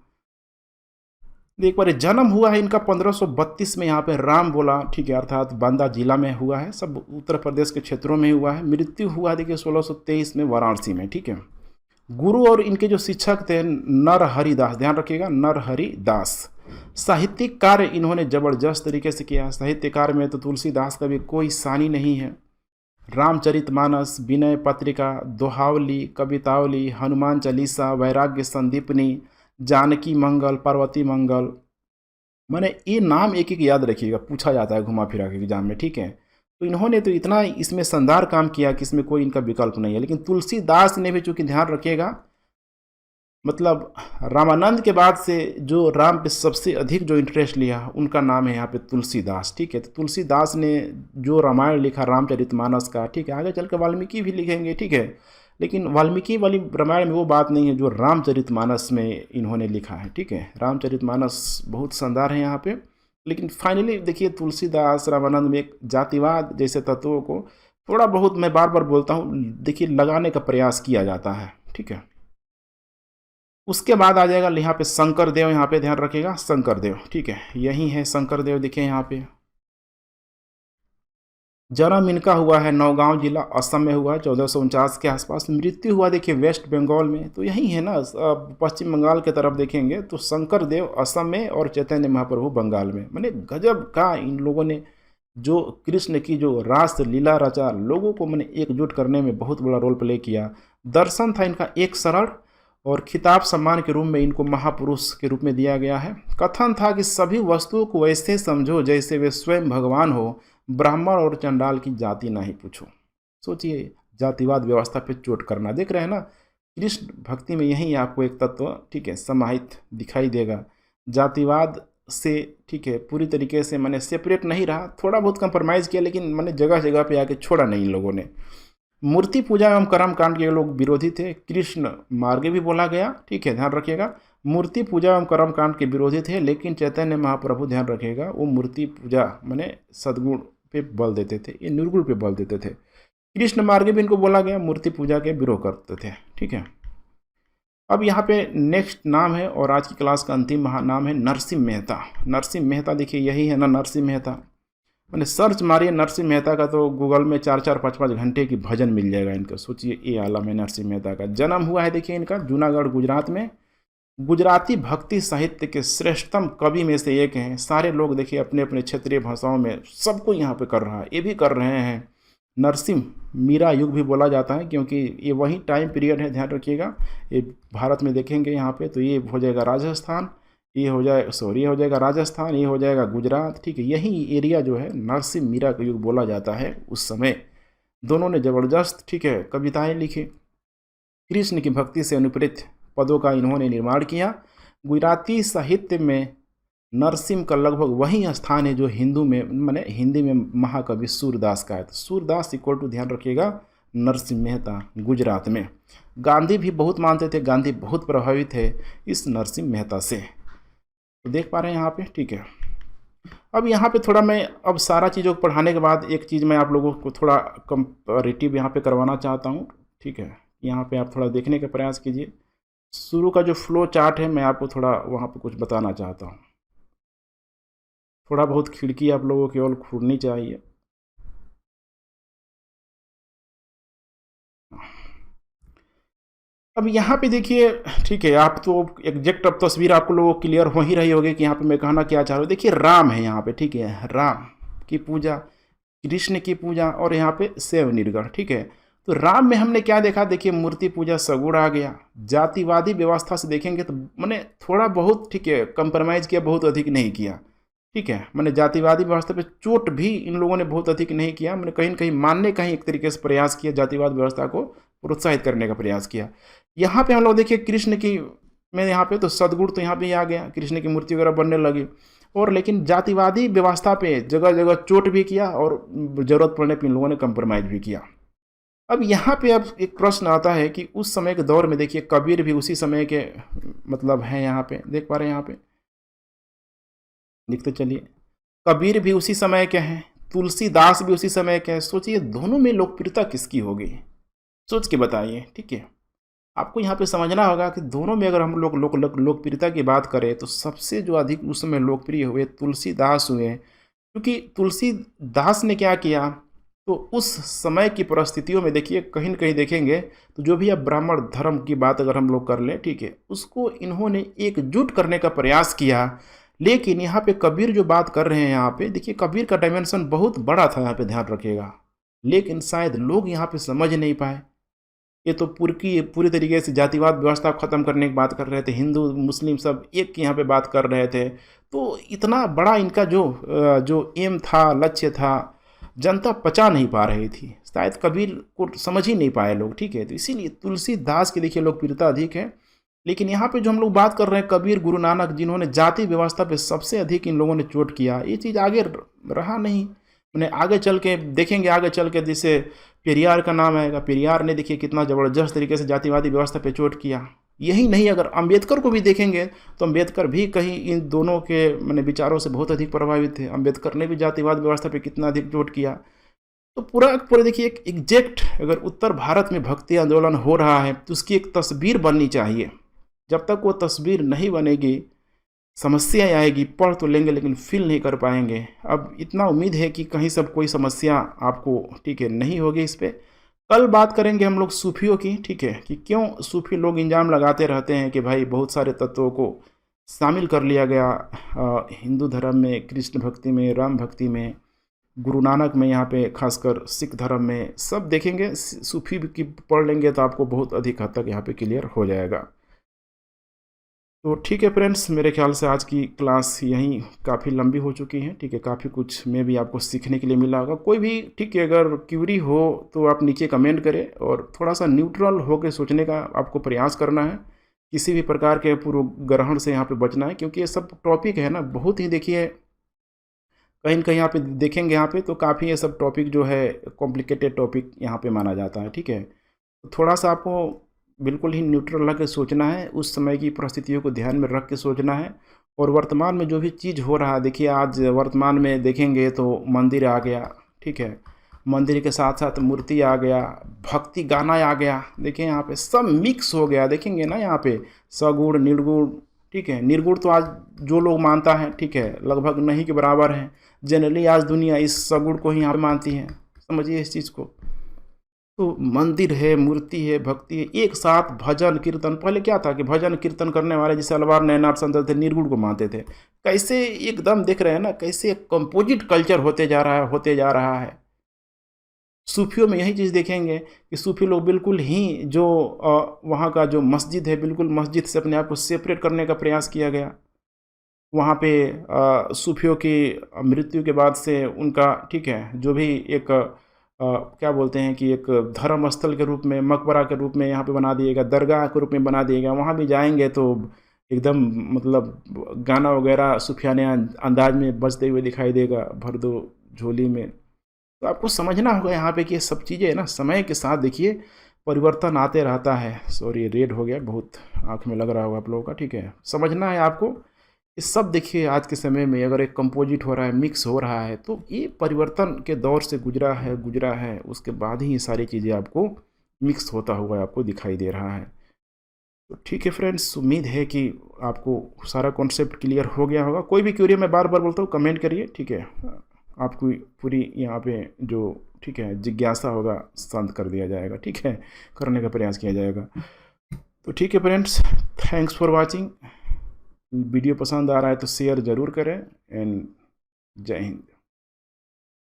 एक बार जन्म हुआ है इनका 1532 में यहाँ पे राम बोला, ठीक है, अर्थात बांदा जिला में हुआ है, सब उत्तर प्रदेश के क्षेत्रों में हुआ है। मृत्यु हुआ देखिए 1623 में वाराणसी में, ठीक है। गुरु और इनके जो शिक्षक थे नरहरि दास, ध्यान रखिएगा, नरहरि दास। साहित्यिक कार्य इन्होंने जबरदस्त तरीके से किया। साहित्यकार में तो तुलसीदास का भी कोई सानी नहीं है। रामचरितमानस, विनय पत्रिका, दोहावली, कवितावली, हनुमान चालीसा, वैराग्य संदीपनी, जानकी मंगल, पार्वती मंगल, मैंने ये नाम एक एक याद रखिएगा, पूछा जाता है घुमा फिरा के एग्जाम में, ठीक है। तो इन्होंने तो इतना इसमें शानदार काम किया कि इसमें कोई इनका विकल्प नहीं है। लेकिन तुलसीदास ने भी, चूंकि ध्यान रखिएगा, मतलब रामानंद के बाद से जो राम पे सबसे अधिक जो इंटरेस्ट लिया उनका नाम है यहाँ पे तुलसीदास, ठीक है। तो तुलसीदास ने जो रामायण लिखा रामचरितमानस का, ठीक है, आगे चल के वाल्मीकि भी लिखेंगे, ठीक है, लेकिन वाल्मीकि वाली रामायण में वो बात नहीं है जो रामचरितमानस में इन्होंने लिखा है, ठीक है। रामचरितमानस बहुत शानदार है यहाँ पे। लेकिन फाइनली देखिए तुलसीदास रामानंद में एक जातिवाद जैसे तत्वों को थोड़ा बहुत, मैं बार बार बोलता हूँ, देखिए लगाने का प्रयास किया जाता है, ठीक है। उसके बाद आ जाएगा यहाँ पे शंकर देव, यहाँ पे ध्यान रखिएगा शंकर देव, ठीक है, यही है शंकर देव। देखिए यहाँ पे जन्म इनका हुआ है नौगांव जिला असम में हुआ है 1449 के आसपास। मृत्यु हुआ देखिए वेस्ट बंगाल में, तो यही है ना, पश्चिम बंगाल के तरफ देखेंगे तो शंकर देव असम में और चैतन्य महाप्रभु बंगाल में। मैंने गजब का इन लोगों ने जो कृष्ण की जो रास लीला रचा, लोगों को मैंने एकजुट करने में बहुत बड़ा रोल प्ले किया। दर्शन था इनका एक सरल, और खिताब सम्मान के रूप में इनको महापुरुष के रूप में दिया गया है। कथन था कि सभी वस्तुओं को वैसे समझो जैसे वे स्वयं भगवान हो, ब्राह्मण और चंडाल की जाति ना ही पूछो। सोचिए, जातिवाद व्यवस्था पे चोट करना, देख रहे हैं ना, कृष्ण भक्ति में यही आपको एक तत्व, ठीक है, समाहित दिखाई देगा। जातिवाद से, ठीक है, पूरी तरीके से मैंने सेपरेट नहीं रहा, थोड़ा बहुत कंप्रोमाइज़ किया, लेकिन मैंने जगह जगह पे आके छोड़ा नहीं इन लोगों ने। मूर्ति पूजा एवं कर्म कांड के लोग विरोधी थे, कृष्ण मार्ग भी बोला गया, ठीक है, ध्यान रखिएगा। मूर्ति पूजा एवं कर्म कांड के विरोधी थे, लेकिन चैतन्य महाप्रभु, ध्यान रखिएगा, वो मूर्ति पूजा माने सद्गुण पे बल देते थे, ये निर्गुण पे बल देते थे। कृष्ण मार्ग भी इनको बोला गया, मूर्ति पूजा के विरोध करते थे, ठीक है। अब यहाँ पे नेक्स्ट नाम है और आज की क्लास का अंतिम नाम है नरसिंह मेहता। नरसिंह मेहता देखिए यही है ना, नरसिंह मेहता। मैंने सर्च मारिए नरसिंह मेहता का तो गूगल में 4-4 5-5 घंटे की भजन मिल जाएगा इनका। सोचिए ये आलम है नरसिंह मेहता का। जन्म हुआ है देखिए इनका जूनागढ़ गुजरात में। गुजराती भक्ति साहित्य के श्रेष्ठतम कवि में से एक हैं। सारे लोग देखिए अपने अपने क्षेत्रीय भाषाओं में सबको यहाँ पे कर रहा है, ये भी कर रहे हैं। नरसिंह मीरा युग भी बोला जाता है क्योंकि ये वही टाइम पीरियड है, ध्यान रखिएगा। ये भारत में देखेंगे यहाँ पे तो ये हो जाएगा राजस्थान, ये हो जाएगा राजस्थान, ये हो जाएगा गुजरात, ठीक है। यही एरिया जो है नरसिंह मीरा का युग बोला जाता है उस समय। दोनों ने ज़बरदस्त, ठीक है, कविताएं लिखी। कृष्ण की भक्ति से अनुप्रेरित पदों का इन्होंने निर्माण किया। गुजराती साहित्य में नरसिंह का लगभग वही स्थान है जो हिंदी में महाकवि सूरदास का है। तो सूरदास इक्वल टू, ध्यान रखिएगा, नरसिंह मेहता गुजरात में। गांधी भी बहुत मानते थे, गांधी बहुत प्रभावित है इस नरसिंह मेहता से, तो देख पा रहे हैं यहाँ पे, ठीक है। अब यहाँ पे थोड़ा मैं अब सारा चीज़ों को पढ़ाने के बाद एक चीज़ मैं आप लोगों को थोड़ा कंपैरेटिव यहाँ पे करवाना चाहता हूँ, ठीक है। यहाँ पे आप थोड़ा देखने का प्रयास कीजिए। शुरू का जो फ्लो चार्ट है मैं आपको थोड़ा वहाँ पे कुछ बताना चाहता हूँ। थोड़ा बहुत खिड़की आप लोगों की ओर खुलनी चाहिए। अब यहाँ पे देखिए, ठीक है, आप तो एग्जैक्ट अब तस्वीर आपको लोगों को क्लियर हो ही रही होगी कि यहाँ पे मैं कहना क्या चाह रहा हूँ। देखिए राम है यहाँ पे, ठीक है, राम की पूजा, कृष्ण की पूजा, और यहाँ पे शैव निर्गण, ठीक है। तो राम में हमने क्या देखा, देखिए मूर्ति पूजा सगुण आ गया। जातिवादी व्यवस्था से देखेंगे तो मैंने थोड़ा बहुत, ठीक है, कंप्रोमाइज़ किया, बहुत अधिक नहीं किया, ठीक है। मैंने जातिवादी व्यवस्था पे चोट भी इन लोगों ने बहुत अधिक नहीं किया। मैंने कहीं न कहीं मानने का ही एक तरीके से प्रयास किया, जातिवाद व्यवस्था को प्रोत्साहित करने का प्रयास किया। यहाँ पे हम लोग देखिए कृष्ण की में यहाँ पे तो सदगुण तो यहाँ पे आ गया, कृष्ण की मूर्ति वगैरह बनने लगी। और लेकिन जातिवादी व्यवस्था पे जगह जगह चोट भी किया और ज़रूरत पड़ने पर इन लोगों ने कंप्रोमाइज़ भी किया। अब यहाँ पे अब एक प्रश्न आता है कि उस समय के दौर में देखिए कबीर भी उसी समय के मतलब हैं, यहाँ पे देख पा रहे हैं, यहाँ पे लिखते चलिए। कबीर भी उसी समय के हैं, तुलसीदास भी उसी समय के हैं। सोचिए दोनों में लोकप्रियता किसकी होगी, सोच के बताइए, ठीक है। आपको यहाँ पे समझना होगा कि दोनों में अगर हम लोग लोकप्रियता की बात करें तो सबसे जो अधिक उस समय लोकप्रिय हुए तुलसीदास हुए, क्योंकि तुलसीदास ने क्या किया, तो उस समय की परिस्थितियों में देखिए कहीं न कहीं देखेंगे तो जो भी अब ब्राह्मण धर्म की बात अगर हम लोग कर लें, ठीक है, उसको इन्होंने एकजुट करने का प्रयास किया। लेकिन यहाँ पे कबीर जो बात कर रहे हैं, यहाँ पे देखिए कबीर का डायमेंशन बहुत बड़ा था, यहाँ पे ध्यान रखिएगा। लेकिन शायद लोग यहाँ पे समझ नहीं पाए। ये तो पूरी तरीके से जातिवाद व्यवस्था ख़त्म करने की बात कर रहे थे, हिंदू मुस्लिम सब एक यहाँ पे बात कर रहे थे। तो इतना बड़ा इनका जो एम था, लक्ष्य था, जनता पचा नहीं पा रही थी, शायद कबीर को समझ ही नहीं पाए लोग, ठीक है। तो इसीलिए तुलसीदास की देखिए लोकप्रियता अधिक है। लेकिन यहाँ पे जो हम लोग बात कर रहे हैं कबीर, गुरु नानक, जिन्होंने जाति व्यवस्था पे सबसे अधिक इन लोगों ने चोट किया, ये चीज़ आगे रहा नहीं। मैंने आगे चल के देखेंगे, आगे चल के जैसे पेरियार का नाम आएगा, पेरियार ने देखिए कितना ज़बरदस्त तरीके से जातिवादी व्यवस्था पे चोट किया। यही नहीं, अगर अम्बेडकर को भी देखेंगे तो अम्बेडकर भी कहीं इन दोनों के विचारों से बहुत अधिक प्रभावित थे। अम्बेडकर ने भी जातिवाद व्यवस्था पे कितना अधिक चोट किया। तो पूरा देखिए एक एग्जैक्ट, अगर उत्तर भारत में भक्ति आंदोलन हो रहा है तो उसकी एक तस्वीर बननी चाहिए। जब तक वो तस्वीर नहीं बनेगी समस्या आएगी, पढ़ तो लेंगे लेकिन फील नहीं कर पाएंगे। अब इतना उम्मीद है कि कहीं सब कोई समस्या आपको, ठीक है, नहीं होगी इस पर। कल बात करेंगे हम लोग सूफियों की, ठीक है, कि क्यों सूफी लोग इंजाम लगाते रहते हैं कि भाई बहुत सारे तत्वों को शामिल कर लिया गया हिंदू धर्म में, कृष्ण भक्ति में, राम भक्ति में, गुरु नानक में, यहाँ पे खासकर सिख धर्म में, सब देखेंगे। सूफी की पढ़ लेंगे तो आपको बहुत अधिक हद तक यहाँ पे क्लियर हो जाएगा। तो ठीक है फ्रेंड्स, मेरे ख्याल से आज की क्लास यहीं काफ़ी लंबी हो चुकी है, ठीक है। काफ़ी कुछ में भी आपको सीखने के लिए मिला होगा। कोई भी, ठीक है, अगर क्यूरी हो तो आप नीचे कमेंट करें और थोड़ा सा न्यूट्रल होकर सोचने का आपको प्रयास करना है। किसी भी प्रकार के पूर्व ग्रहण से यहाँ पे बचना है, क्योंकि ये सब टॉपिक है ना बहुत ही, देखिए कहीं न कहीं यहाँ पे देखेंगे, यहाँ पे तो काफ़ी ये सब टॉपिक जो है कॉम्प्लिकेटेड टॉपिक यहाँ पे माना जाता है, ठीक है। तो थोड़ा सा आपको बिल्कुल ही न्यूट्रल रह के सोचना है, उस समय की परिस्थितियों को ध्यान में रख के सोचना है। और वर्तमान में जो भी चीज़ हो रहा है, देखिए आज वर्तमान में देखेंगे तो मंदिर आ गया, ठीक है, मंदिर के साथ साथ मूर्ति आ गया, भक्ति गाना आ गया। देखिए यहाँ पे सब मिक्स हो गया, देखेंगे ना यहाँ पे सगुण निर्गुण, ठीक है। निर्गुण तो आज जो लोग मानता है, ठीक है, लगभग नहीं के बराबर है। जनरली आज दुनिया इस सगुण को ही यहाँ पे मानती है, समझिए इस चीज़ को। तो मंदिर है, मूर्ति है, भक्ति है, एक साथ भजन कीर्तन। पहले क्या था कि भजन कीर्तन करने वाले जैसे अलवार नैनार संत थे, निर्गुण को मानते थे। कैसे एकदम देख रहे हैं ना, कैसे कंपोजिट कल्चर होते जा रहा है, होते जा रहा है। सूफियों में यही चीज़ देखेंगे कि सूफी लोग बिल्कुल ही जो वहाँ का जो मस्जिद है, बिल्कुल मस्जिद से अपने आप को सेपरेट करने का प्रयास किया गया। वहाँ पे सूफियों की मृत्यु के बाद से उनका, ठीक है, जो भी एक क्या बोलते हैं कि एक धर्म स्थल के रूप में, मकबरा के रूप में यहाँ पे बना दिएगा, दरगाह के रूप में बना दिएगा। वहाँ भी जाएंगे तो एकदम मतलब गाना वगैरह सूफियाने अंदाज में बजते हुए दिखाई देगा, भर दो झोली में। तो आपको समझना होगा यहाँ पे कि ये सब चीज़ें ना समय के साथ देखिए परिवर्तन आते रहता है। सॉरी रेड हो गया, बहुत आँख में लग रहा होगा आप लोगों का, ठीक है। समझना है आपको, ये सब देखिए आज के समय में अगर एक कंपोजिट हो रहा है, मिक्स हो रहा है, तो ये परिवर्तन के दौर से गुजरा है, उसके बाद ही ये सारी चीज़ें आपको मिक्स होता हुआ आपको दिखाई दे रहा है। तो ठीक है फ्रेंड्स, उम्मीद है कि आपको सारा कॉन्सेप्ट क्लियर हो गया होगा। कोई भी क्वेरी मैं बार बार बोलता हूँ, कमेंट करिए, ठीक है। आपको पूरी यहाँ पे जो, ठीक है, जिज्ञासा होगा शांत कर दिया जाएगा, ठीक है, करने का प्रयास किया जाएगा। तो ठीक है friends, thanks for watching. Video पसंद आ रहा है तो शेयर ज़रूर करें एंड जय हिंद।